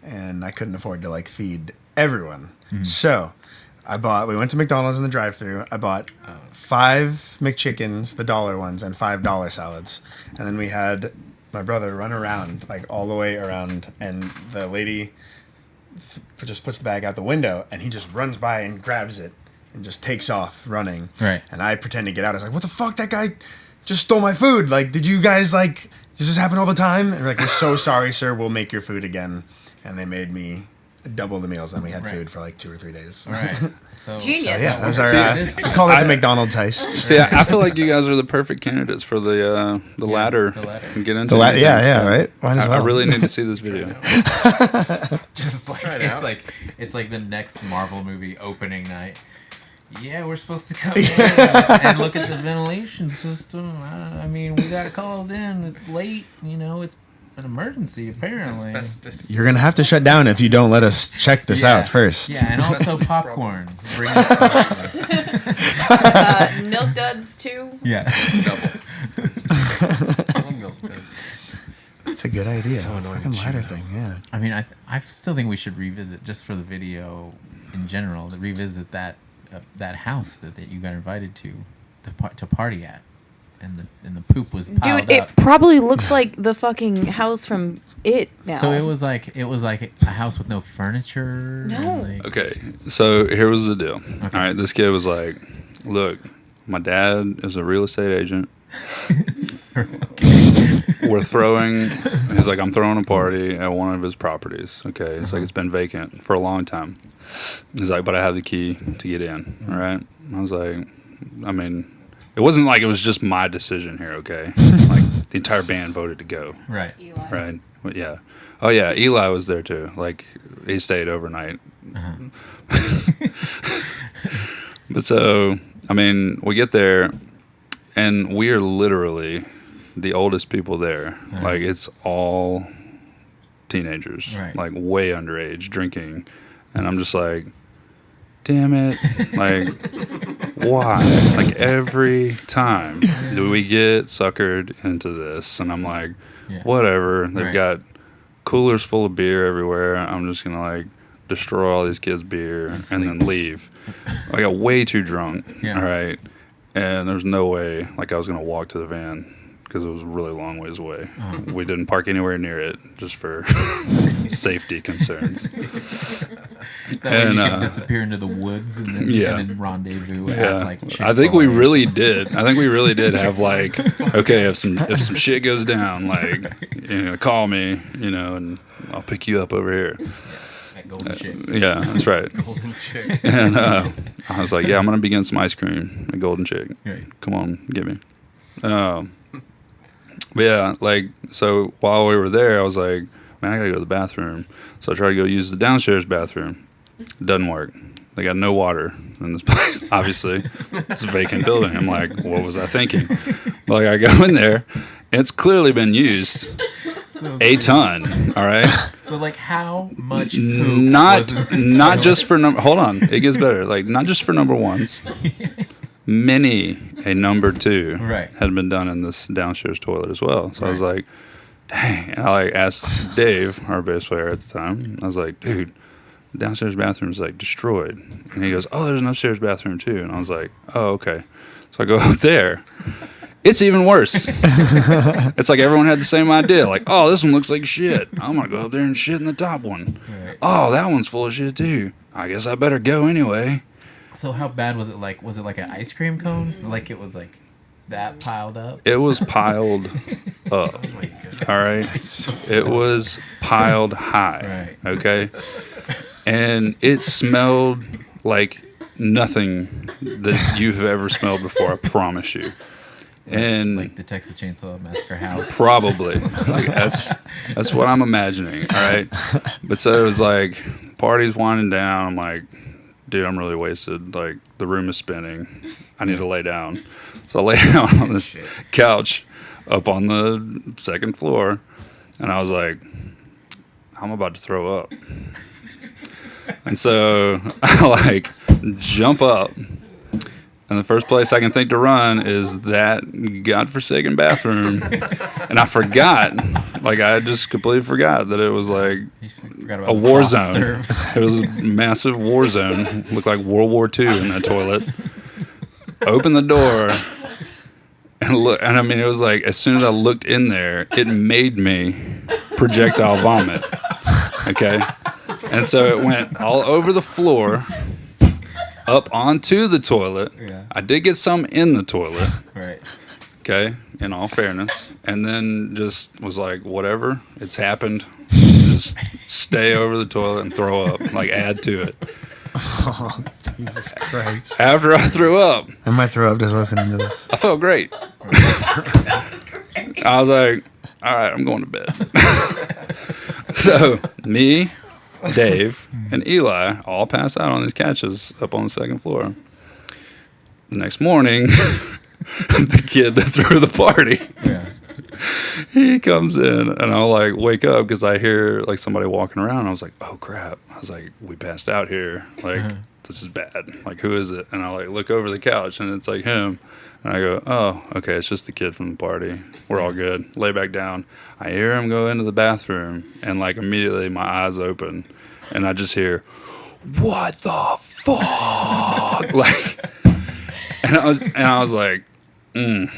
and I couldn't afford to like feed everyone. So we went to McDonald's in the drive-thru. I bought 5 McChickens, the dollar ones, and $5 salads. And then we had my brother run around, like all the way around, and the lady just puts the bag out the window, and he just runs by and grabs it and just takes off running. Right. And I pretend to get out. I was like, what the fuck? That guy just stole my food. Like, did you guys, like, does this happen all the time? And we're like, we're so sorry, sir. We'll make your food again. And they made me double the meals, and we had food for like 2 or 3 days. All right. So, Genius. Yeah, that was our, See, we call it the McDonald's heist. See, I feel like you guys are the perfect candidates for the ladder. the ladder. And get into Yeah, anything, yeah, so right? Might as I well. really need to see this video. just like Try it it's out. like it's like the next Marvel movie opening night. Yeah, we're supposed to come in and look at the ventilation system. I mean, we got called in. It's late. It's an emergency apparently. You're going to have to shut down if you don't let us check this out first. Yeah, and also popcorn. Bring Milk duds too. Yeah. It's a good idea. So annoying Fucking to lighter chew. thing, yeah. I mean, I still think we should revisit just for the video in general. To revisit that that house that you got invited to party at, and the poop was piled Dude, up. it probably looks like the fucking house from It now. So it was like a house with no furniture. No. and, like- Okay, so here was the deal. Okay. All right, this kid was like, "Look, my dad is a real estate agent. We're throwing." He's like, "I'm throwing a party at one of his properties." Okay, it's like it's been vacant for a long time. He's like, "But I have the key to get in." All right, I was like, I mean, it wasn't like it was just my decision here. Okay, like the entire band voted to go. Right. Right. Well, yeah. Oh yeah. Eli was there too. Like he stayed overnight. But so I mean, we get there, and we are literally the oldest people there. Like it's all teenagers, Right. like way underage, drinking, and I'm just like, damn it, like why? Like every time do we get suckered into this? And I'm like. Yeah. Whatever. They've Right. got coolers full of beer everywhere. I'm just gonna like destroy all these kids' beer and then leave. I got way too drunk. Yeah. All right, and there's no way like I was gonna walk to the van because it was a really long ways away. We didn't park anywhere near it just for safety concerns. That way And, you could disappear into the woods and then, Yeah. and then rendezvous at Yeah, like I think we Chick-fil-A. really did. I think we really did have like, okay, if some shit goes down, like, call me, and I'll pick you up over here. At Golden Chick. Yeah, that's right. Golden chick. And I was like, yeah, I'm gonna be getting some ice cream at Golden Chick. Right. Come on, get me. But yeah, like, so while we were there, I was like, man, I gotta go to the bathroom. So I tried to go use the downstairs bathroom. Doesn't work. They got no water in this place. Obviously, it's a vacant building. I'm like, what was I thinking? Like, I go in there, and it's clearly been used a ton. All right. So like, how much poop Not was in this not toilet? just for number. Hold on, it gets better. Like not just for number ones. Many a number two Right. had been done in this downstairs toilet as well. So I was like, dang. And I like asked Dave, our bass player at the time. I was like, dude, the downstairs bathroom is like destroyed. And he goes, oh, there's an upstairs bathroom too. And I was like, oh, okay. So I go up there. It's even worse. It's like everyone had the same idea. Like, oh, this one looks like shit. I'm going to go up there and shit in the top one. Right. Oh, that one's full of shit too. I guess I better go anyway. So how bad was it? Like, was it like an ice cream cone? Like it was like that piled up? It was piled up. All right. It was piled high. Right. Okay. And it smelled like nothing that you've ever smelled before. I promise you. And Like the Texas Chainsaw Massacre house. probably like that's what I'm imagining. All right. But so it was like party's winding down. I'm like, dude, I'm really wasted. Like the room is spinning. I need to lay down. So I lay down on this couch up on the second floor, and I was like, I'm about to throw up. And so I like jump up, and the first place I can think to run is that godforsaken bathroom. And I forgot, like I just completely forgot that it was like You forgot about a the war soft zone. serve. It was a massive war zone. Looked like World War II in that toilet. Open the door and look, and I mean, it was like as soon as I looked in there, it made me projectile vomit. Okay, and so it went all over the floor, up onto the toilet. Yeah. I did get some in the toilet. Right. Okay, in all fairness, and then just was like, whatever, it's happened. Just stay over the toilet and throw up, like add to it. Oh, Jesus Christ. After I threw up, I might throw up just listening to this. I felt great. I was like, all right, I'm going to bed. So me, Dave, and Eli all pass out on these couches up on the second floor. The next morning, the kid that threw the party, Yeah. he comes in, and I'll like wake up because I hear like somebody walking around. I was like, oh crap. I was like, we passed out here. Like, this is bad. Like, who is it? And I like look over the couch, and it's like him. And I go, oh, okay, it's just the kid from the party. We're all good. Lay back down. I hear him go into the bathroom, and like immediately my eyes open, and I just hear, what the fuck, like, and I was like, and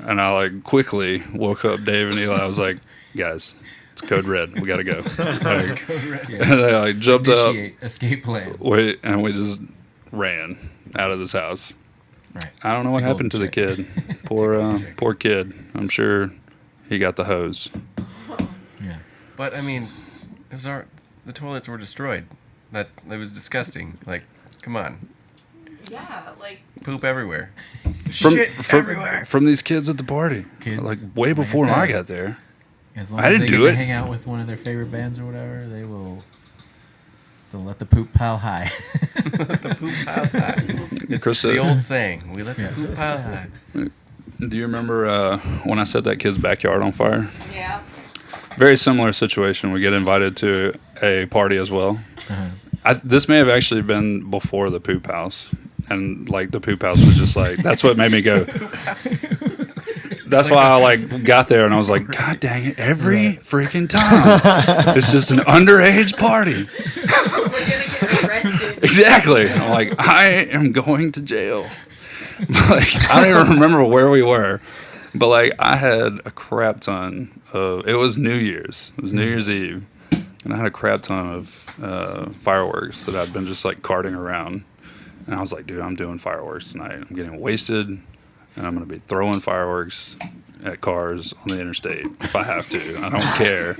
I like quickly woke up Dave and Eli. I was like, guys, it's code red. We gotta go. Like, and they like jumped Initiate up, escape plan. and we just ran out of this house. Right. I don't know what happened to the kid. Poor kid. I'm sure he got the hose. Yeah. But I mean, the toilets were destroyed. It was disgusting. Like, come on, Yeah, like poop everywhere. Everywhere. From these kids at the party. Kids, Like way like I before said. I got there. As long I as didn't they do get it. to hang out with one of their favorite bands or whatever, they'll let the poop pile high. The poop pile high. It's Chris the said- old saying. We let the poop pile high. Do you remember when I set that kid's backyard on fire? yeah. Very similar situation. We get invited to a party as well. This may have actually been before the poop house. And like the poop house was just like, that's what made me go. That's why I like got there and I was like, God dang it, every freaking time. It's just an underage party. We're gonna get arrested. Exactly. I'm like, I am going to jail. Like, I don't even remember where we were. But like, I had a crap ton of, it was New Year's. It was New Year's Eve. And I had a crap ton of fireworks that I'd been just like carting around. And I was like, dude, I'm doing fireworks tonight. I'm getting wasted. And I'm going to be throwing fireworks at cars on the interstate if I have to. I don't care.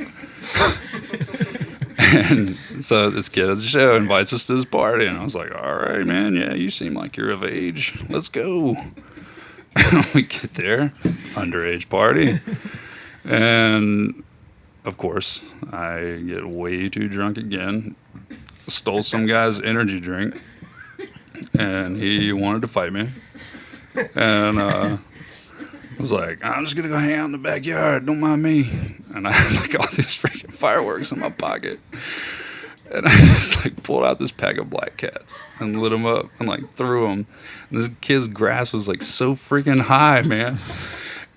And so this kid at the show invites us to this party. And I was like, all right, man. Yeah, you seem like you're of age. Let's go. We get there, underage party. And, of course, I get way too drunk again. Stole some guy's energy drink. And he wanted to fight me. And I was like, I'm just going to go hang out in the backyard. Don't mind me. And I had like all these freaking fireworks in my pocket. And I just like pulled out this pack of Black Cats and lit them up and like threw them. And this kid's grass was like so freaking high, man.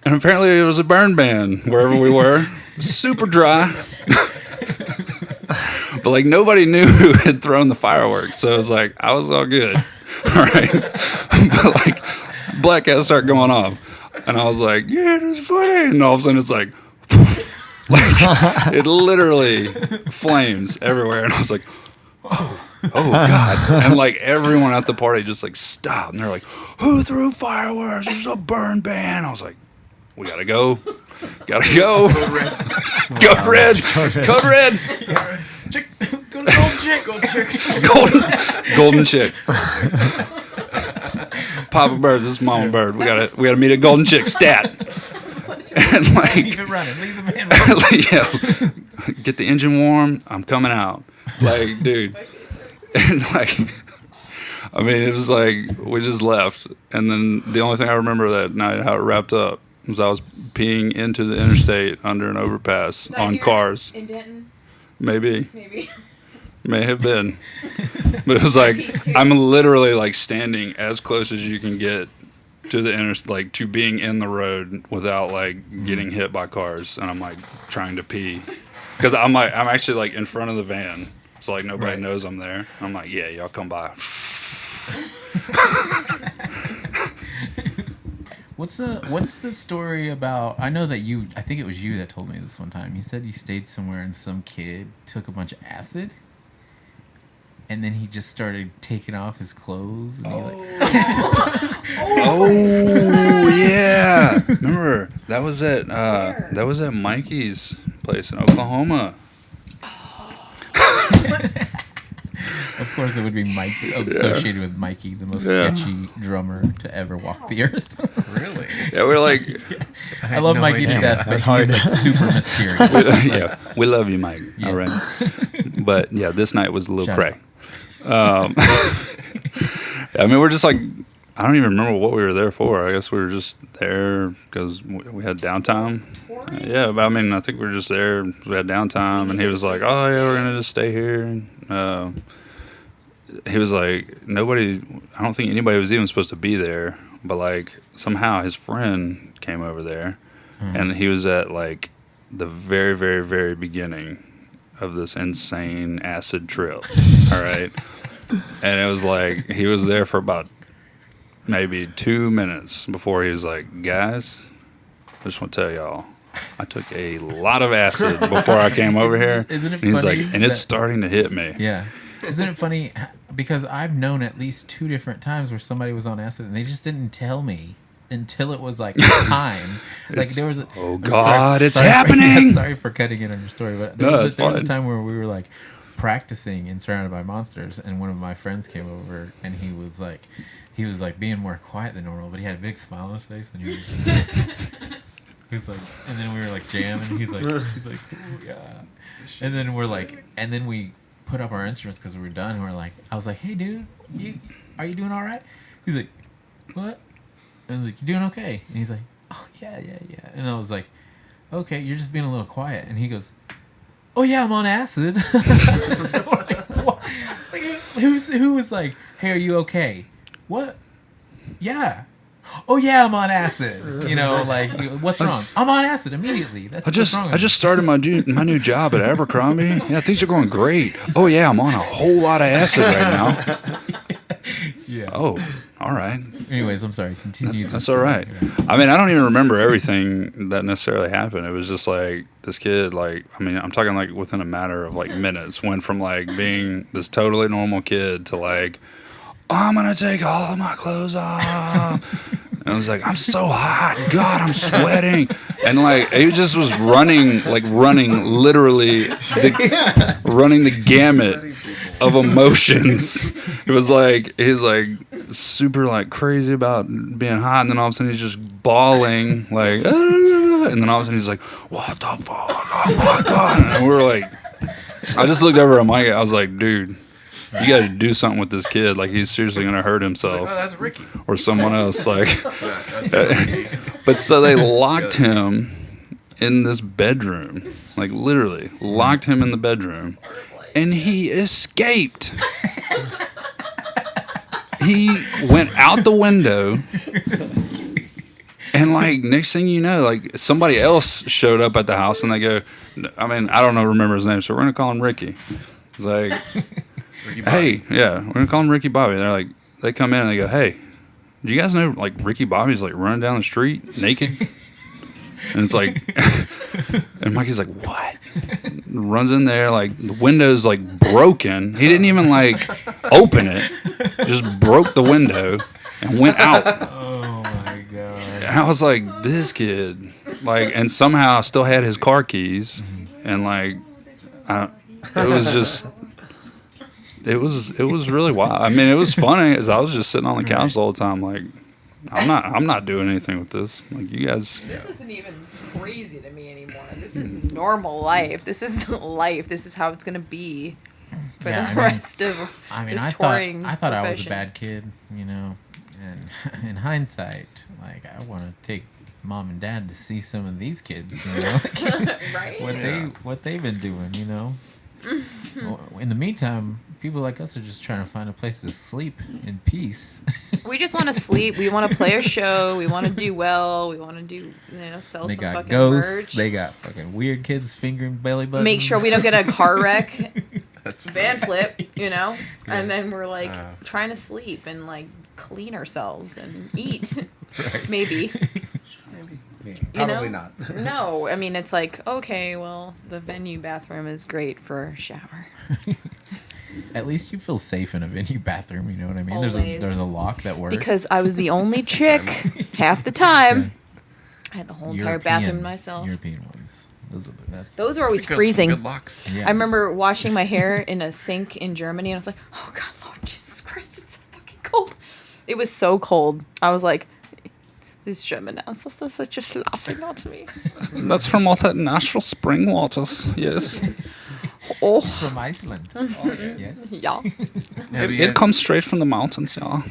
And apparently it was a burn ban wherever we were. Super dry. But like nobody knew who had thrown the fireworks. So it was like, I was all good. All right. But like Black Cats start going off. And I was like, yeah, this is funny. And all of a sudden it's like, like it literally flames everywhere. And I was like, oh God. And like everyone at the party just like stopped. And they're like, who threw fireworks? There's a burn ban. I was like, we gotta go. Gotta go. Go red. Code red. Go to Golden Chick. Golden Chick. Golden Chick. Papa Bird, this is Mama Bird. We gotta meet at Golden Chick. Stat. And like, Leave it running. Leave the van running. yeah, get the engine warm. I'm coming out. Like, dude. And like, I mean, it was like we just left, and then the only thing I remember that night how it wrapped up was I was peeing into the interstate under an overpass on cars. In Denton, Maybe. maybe. May have been. But it was like, I'm literally like standing as close as you can get to the like to being in the road without like getting hit by cars. And I'm like trying to pee. Because I'm actually like in front of the van. So like nobody knows I'm there. I'm like, yeah, y'all come by. What's the story about? I know that I think it was you that told me this one time. You said you stayed somewhere and some kid took a bunch of acid, and then he just started taking off his clothes. And Oh yeah, remember that was at Mikey's place in Oklahoma. Of course, it would be Mike associated with Mikey, the most sketchy drummer to ever walk the earth. Really? Yeah, we're like, I love no Mikey to idea. death, but That's hard. he's like super mysterious. yeah, we love you, Mike. Yeah. All right, but yeah, this night was a little Shout cray. I mean, we're just like, I don't even remember what we were there for. I guess we were just there because we had downtime. Yeah, but I mean, I think we were just there. We had downtime, and he was like, "Oh yeah, we're gonna just stay here." He was like, I don't think anybody was even supposed to be there, but like somehow his friend came over there, and he was at like the very, very, very beginning of this insane acid trip. All right. And it was like, he was there for about maybe 2 minutes before he was like, guys, I just want to tell y'all, I took a lot of acid before I came over here. Isn't it And he's like, funny and it's that- starting to hit me. Yeah. Isn't it funny? Because I've known at least 2 different times where somebody was on acid and they just didn't tell me until it was like time. Like there was a, Oh, I'm God, it's sorry happening! sorry for cutting in on your story, but there, No, was, it's there was a fine. time where we were like practicing in Surrounded by Monsters, and one of my friends came over and he was like being more quiet than normal, but he had a big smile on his face and he was just he was like, and then we were like jamming. He's like, oh, yeah. And then we're like, and then we put up our instruments because we were done. And we're like, I was like, hey, dude, are you doing all right? He's like, what? And I was like, you doing okay? And he's like, oh yeah. And I was like, okay, you're just being a little quiet. And he goes, oh yeah, I'm on acid. We're like, what? Like, who was like, hey, are you okay? What? Yeah. Oh yeah, I'm on acid. You know, like, what's wrong? I'm on acid immediately. That's what's wrong. I just started my new job at Abercrombie. Yeah, things are going great. Oh yeah, I'm on a whole lot of acid right now. Yeah. Oh, all right. Anyways, I'm sorry. Continue. That's all right. I mean, I don't even remember everything that necessarily happened. It was just like this kid, like, I mean, I'm talking like within a matter of like minutes, went from like being this totally normal kid to like, I'm gonna take all of my clothes off. And I was like, I'm so hot. God, I'm sweating. And like, he just was running literally, running the gamut of emotions. It was like, he's like super like crazy about being hot. And then all of a sudden he's just bawling like, ah. And then all of a sudden he's like, what the fuck? Oh my God. And we were like, I just looked over at Mike. I was like, dude, you got to do something with this kid. Like, he's seriously going to hurt himself. Oh, that's Ricky. Or someone else. Like, Yeah, that's Ricky. but so they locked him in this bedroom. Like, literally, locked him in the bedroom. And he escaped. He went out the window. And, like, next thing you know, like, somebody else showed up at the house. And they go, I mean, I don't know, remember his name. So we're going to call him Ricky. It's like... Ricky Bobby. Hey, yeah, we're gonna call him Ricky Bobby. They're like, they come in and they go, hey, do you guys know like Ricky Bobby's like running down the street naked? And it's like, and Mikey's like, what? Runs in there, like the window's like broken. He didn't even like open it, just broke the window and went out. Oh my God. And I was like, this kid, like, and somehow still had his car keys, and like, it was just. It was really wild. I mean, it was funny as I was just sitting on the couch the whole time. Like, I'm not doing anything with this. Like, you guys. This isn't even crazy to me anymore. This is normal life. This is life. This is how it's gonna be for the rest of this touring I thought I was a profession. bad kid, you know. And in hindsight, like, I want to take mom and dad to see some of these kids, you know, Right? what they've been doing, you know. Well, in the meantime, people like us are just trying to find a place to sleep in peace. We just want to sleep. We want to play a show. We want to do well. We want to do, sell They some got fucking ghosts. merch. They got fucking weird kids fingering belly buttons. Make sure we don't get a car wreck, That's van funny. flip, and then we're like trying to sleep and like clean ourselves and eat. Maybe. Probably not. No, I mean, it's like, okay, well, the venue bathroom is great for a shower. At least you feel safe in a venue bathroom. You know what I mean? Always. There's a lock that works. Because I was the only chick half the time. I had the whole entire bathroom to myself. European ones. Those are always Good freezing. locks. Yeah. I remember washing my hair in a sink in Germany, and I was like, oh, God, Lord Jesus Christ, it's so fucking cold. It was so cold. I was like, these German ancestors are just laughing at me. That's from all that natural spring waters. Yes, Oh, It's from Iceland. Oh, yes. yeah. Have you it guys- comes straight from the mountains, y'all.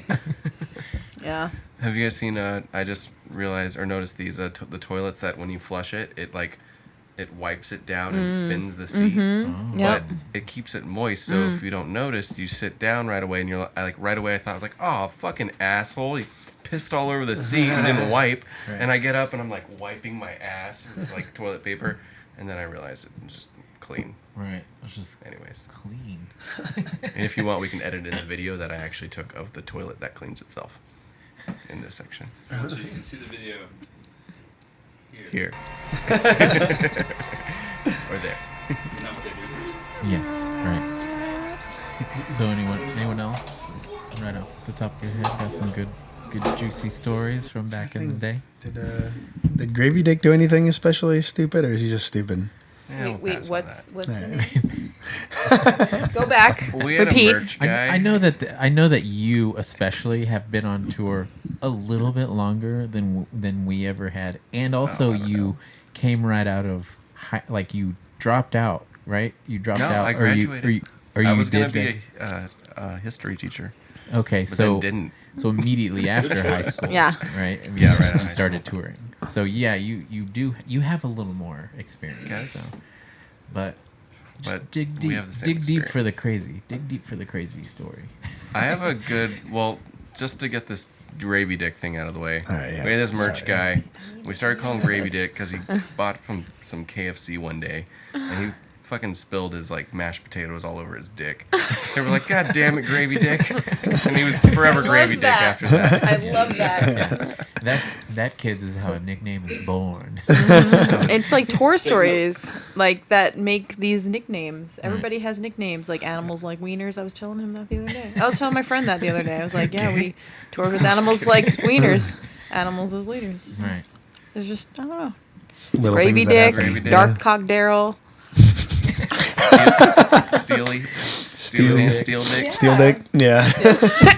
Yeah. Have you guys seen? I just realized or noticed these the toilets that when you flush it, it wipes it down and spins the seat, Mm-hmm. Yep. but it keeps it moist. So if you don't notice, you sit down right away, and you're like right away. I thought I was like, oh, fucking asshole! He pissed all over the seat and didn't wipe. Right. And I get up and I'm like wiping my ass with like toilet paper, and then I realize it's just clean. Right. It was just Anyways. clean. And if you want, we can edit in the video that I actually took of the toilet that cleans itself in this section. So you can see the video Here. Or there. Not what they do. Yes. Right. So anyone else, right off the top of your head, got some good juicy stories from back in the day? Did Gravy Dick do anything especially stupid, or is he just stupid? Yeah, we'll Wait, pass on what's that. the name? Go back. We had Repeat. a merch guy. I know that you especially have been on tour a little bit longer than we ever had, and also I don't you know. came right out of like you dropped out, right? You dropped No, out, I graduated. or you I was did going to be a history teacher, okay, but so then didn't. so immediately after high school, Yeah. right? I mean, Yeah, right out of You high started school. touring, so yeah, you have a little more experience. Guess. So, but just But dig we deep, have the same dig deep for the experience. crazy, dig deep for the crazy story. I have a good, just to get this Gravy Dick thing out of the way. All right, yeah. We had this merch Sorry. guy. We started calling him Gravy Dick because he bought from some KFC one day, and he fucking spilled his like mashed potatoes all over his dick. So we're like, God damn it, Gravy Dick, and he was forever Gravy Dick after that. I love that. That kid's is how a nickname is born. It's like tour stories like that make these nicknames. Everybody has nicknames like animals like wieners. I was telling him that the other day. I was telling my friend that the other day. I was like, yeah, we toured with animals like wieners. Animals as leaders. Right. It's just, I don't know. Little Gravy things that Dick, happen. Gravy Dick. Dark Cock Daryl. Steely Steel Dick. Steel Dick? Yeah.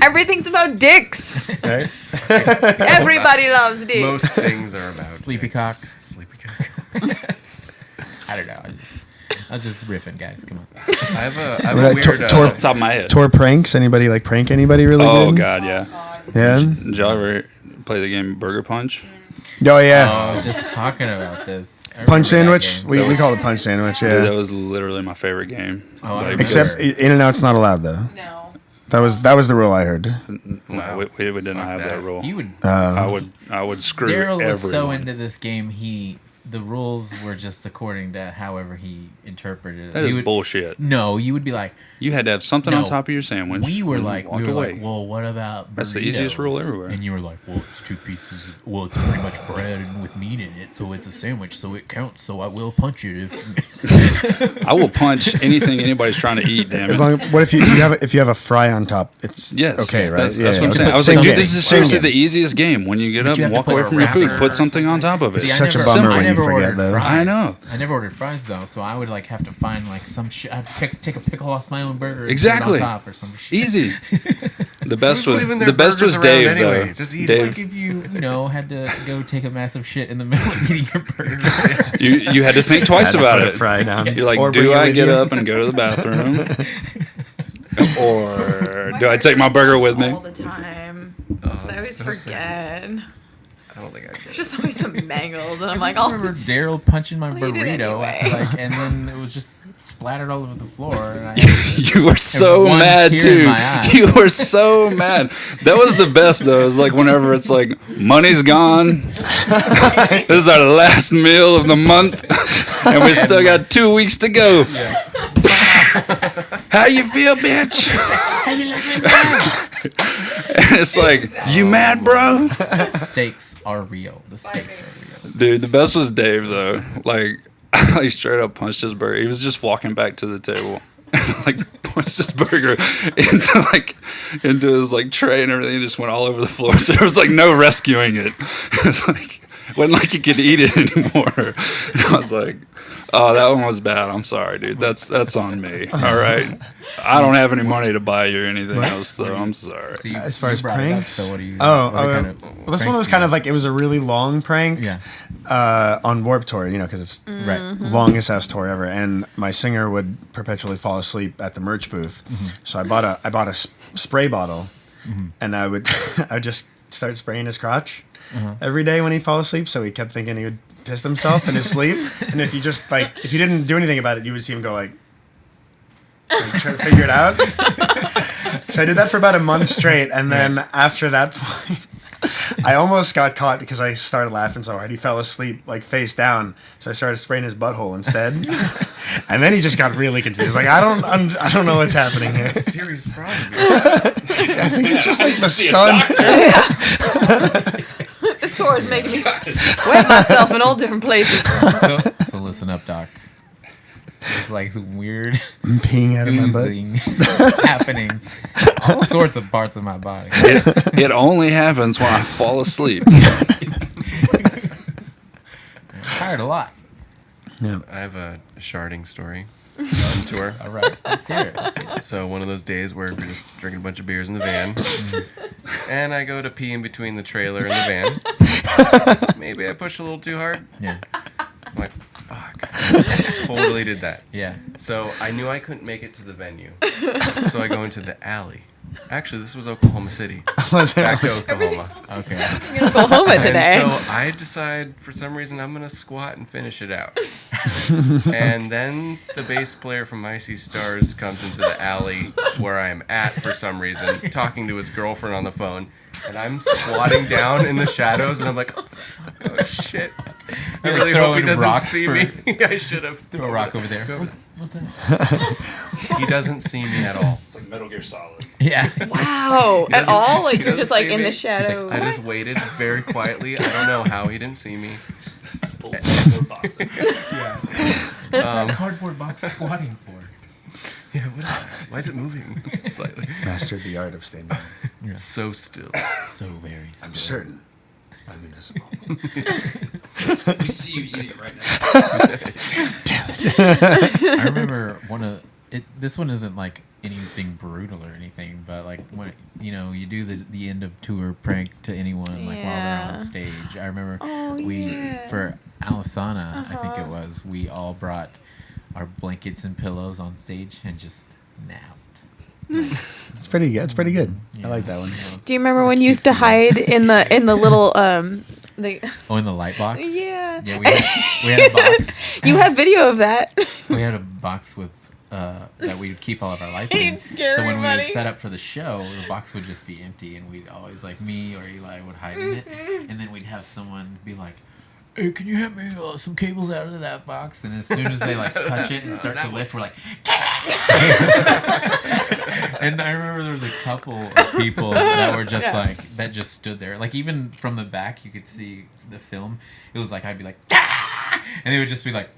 Everything's about dicks. Right? Everybody loves dicks. Most things are about Sleepy dicks. cock. Sleepy cock. I don't know. I was just riffing, guys. Come on. I have a What, weird. tor- Off the top of my head. Tour pranks? Anybody like prank anybody really Oh good? God, yeah. Yeah? Did y'all ever play the game Burger Punch? Oh, Oh, yeah. I was just talking about this. I Punch remember that sandwich? game. We call it punch sandwich, Dude, that yeah. was literally my favorite game. Oh, I Like, remember. Except In-N-Out's not allowed, though. No. That was the rule I heard. no, we didn't have that rule. You would. I would screw Daryl everyone. was so into this game. The rules were just according to however he interpreted it. That He is would, bullshit. No, you would be like, You had to have something on No, top of your sandwich. we were and like, walk away. well, what about burritos? That's the easiest rule everywhere. And you were like, well, it's two pieces. Well, it's pretty much bread and with meat in it, so it's a sandwich, so it counts. So I will punch it if. I will punch anything anybody's trying to eat. Damn it. As long what if you have a fry on top? It's Yes. okay, right? That's what I'm saying. I was Same like, dude, game. this is Same seriously game. the easiest game. When you get up you and have to walk put away a from your food, wrapper put or something on top of it. See, I Such a never- bummer I when you never forget, ordered though. fries. I know. I never ordered fries though, so I would like have to find like some shit. I'd take a pickle off my own burger, and Exactly. put it on top or some shit. Easy. The best Who's was leaving their the best was burgers around Dave though. anyways? Just eat it. Dave, Like if you had to go take a massive shit in the middle of eating your burger. you had to think twice Had to about put it. a fry down. You're like, Or bring do it I with get you? up and go to the bathroom, or do I take my burger with me? All the time. Oh, So I always so forget. sad. I don't think I It's did. just always mangled, and I'm I like, just oh, remember Daryl punching my Well, you did burrito, anyway. and then it was just splattered all over the floor. And I You were so one mad tear in too. my eye. You were so mad. That was the best though. It was like whenever it's like money's gone. This is our last meal of the month, and we still got 2 weeks to go. How you feel, bitch? And it's like, you mad, bro? stakes are real. The stakes are real. Dude, the best was Dave though. Like, I straight up punched his burger. He was just walking back to the table, like punched his burger into his like tray and everything. Just went all over the floor. So there was like no rescuing it. It was like wasn't like he could eat it anymore. And I was like, oh, that one was bad. I'm sorry, dude. That's on me. All right. I don't have any money to buy you anything else though. I'm sorry. So you- As far you as brought it up, pranks? so what do you? Oh, what kind of well, this one pranks was do kind you- of like, it was a really long prank. Yeah. On Warped Tour, because it's Right. longest ass tour ever, and my singer would perpetually fall asleep at the merch booth. So I bought a spray bottle, and I would just start spraying his crotch every day when he'd fall asleep. So he kept thinking he would piss himself in his sleep, and if you didn't do anything about it, you would see him go like try to figure it out. So I did that for about a month straight, and then after that point, I almost got caught because I started laughing so hard. He fell asleep, like face down. So I started spraying his butthole instead. And then he just got really confused. Like, I don't know what's happening here. It's a serious problem. I think it's just like the sun. This tour is making me wet myself in all different places. So listen up, Doc. There's like some weird Peeing out of my butt. oozing happening. All sorts of parts of my body. It only happens when I fall asleep. I'm tired a lot. Yeah. I have a sharding story on tour. All right, let's hear it. So one of those days where we're just drinking a bunch of beers in the van, and I go to pee in between the trailer and the van. Maybe I pushed a little too hard. Yeah. I'm like, fuck. Totally did that. Yeah. So I knew I couldn't make it to the venue. So I go into the alley. Actually, this was Oklahoma City. Was it? Back to Oklahoma. Okay. I'm gonna go home today. And so I decide, for some reason, I'm going to squat and finish it out. And then the bass player from Icy Stars comes into the alley where I am at for some reason, talking to his girlfriend on the phone. And I'm squatting down in the shadows, and I'm like, oh shit. I You're really hope he throwing doesn't rocks see for- me. I should have. Throw a rock over there. What's that? He doesn't see me at all. It's like Metal Gear Solid. Yeah. Wow, at doesn't- all? Like he you're just doesn't like see in me. the He's shadow. I just waited very quietly. I don't know how he didn't see me. Cardboard boxing. What's that cardboard box squatting for? Yeah, why is it moving slightly? Mastered the art of standing. So still. So very. I'm certain I'm invisible. We see you eating it right now. I remember this one isn't like anything brutal or anything, but like when you do the end of tour prank to anyone like while they're on Yeah. stage. I remember Oh, yeah. for Alisana, I think it was, we all brought our blankets and pillows on stage and just napped. It's pretty good. It's pretty good. Yeah. I like that one. Yeah, Do you remember when you used to hide in the little the Oh, in the light box? yeah. Yeah, we had a box. You have video of that. We had a box with that we would keep all of our lights in. You'd scare So when we everybody. would set up for the show, the box would just be empty, and we'd always, like me or Eli would hide in it, and then we'd have someone be like, "Hey, can you hand me some cables out of that box?" And as soon as they like touch it and start to lift, we're like, and I remember there was a couple of people that were just like that just stood there, like even from the back you could see the film. It was like I'd be like, and they would just be like.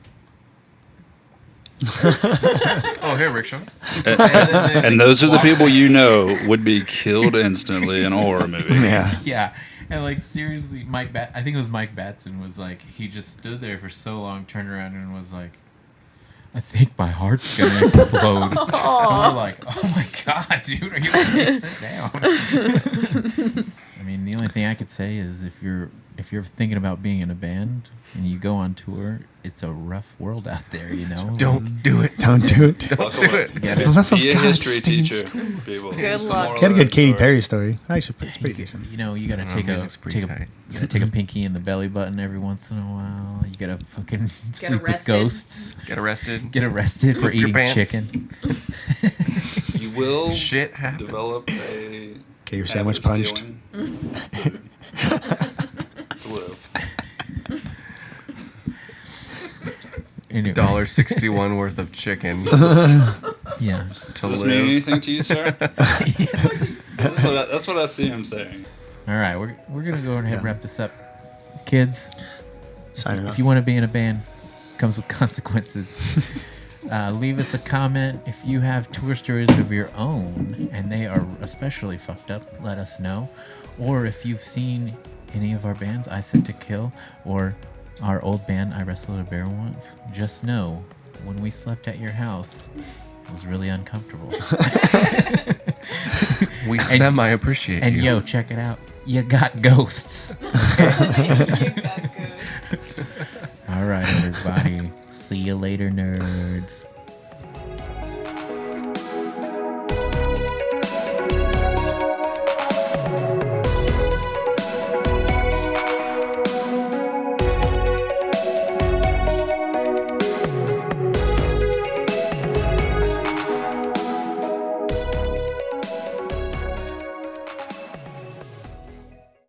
Oh, here, Rickshaw. And those are the people you know would be killed instantly in a horror movie. Yeah. Yeah, and like seriously, I think it was Mike Batson was like, he just stood there for so long, turned around and was like, "I think my heart's gonna explode." And we're like, "Oh my god, dude, are you okay? Sit down." I mean, the only thing I could say is if you're thinking about being in a band and you go on tour, it's a rough world out there, you know. Don't do it. Don't do it. Don't do it. Yeah, For the love of Be a God, history stay in teacher. school. People. Good That's the luck. moral Get a of good that Katy story. Perry story. Actually, it's pretty decent. you know, you gotta take music's pretty tight. you gotta take a pinky in the belly button every once in a while. You gotta fucking sleep with arrested. ghosts. Get arrested. Get arrested for Poop your eating pants. chicken. You will Shit happens. develop a Get your sandwich punched. Live. Anyway, $1.61 worth of chicken yeah. to Does this mean live. anything to you, sir? That's what I see him saying. All right, we're gonna go ahead and wrap this up, kids. Signing If off. you want to be in a band, comes with consequences. Leave us a comment if you have tour stories of your own and they are especially fucked up. Let us know, or if you've seen any of our bands, I Set to Kill, or our old band, Iwrestledabearonce. Just know, when we slept at your house, it was really uncomfortable. We semi-appreciate And you. yo, check it out. You got ghosts. All right, everybody. See you later, nerds.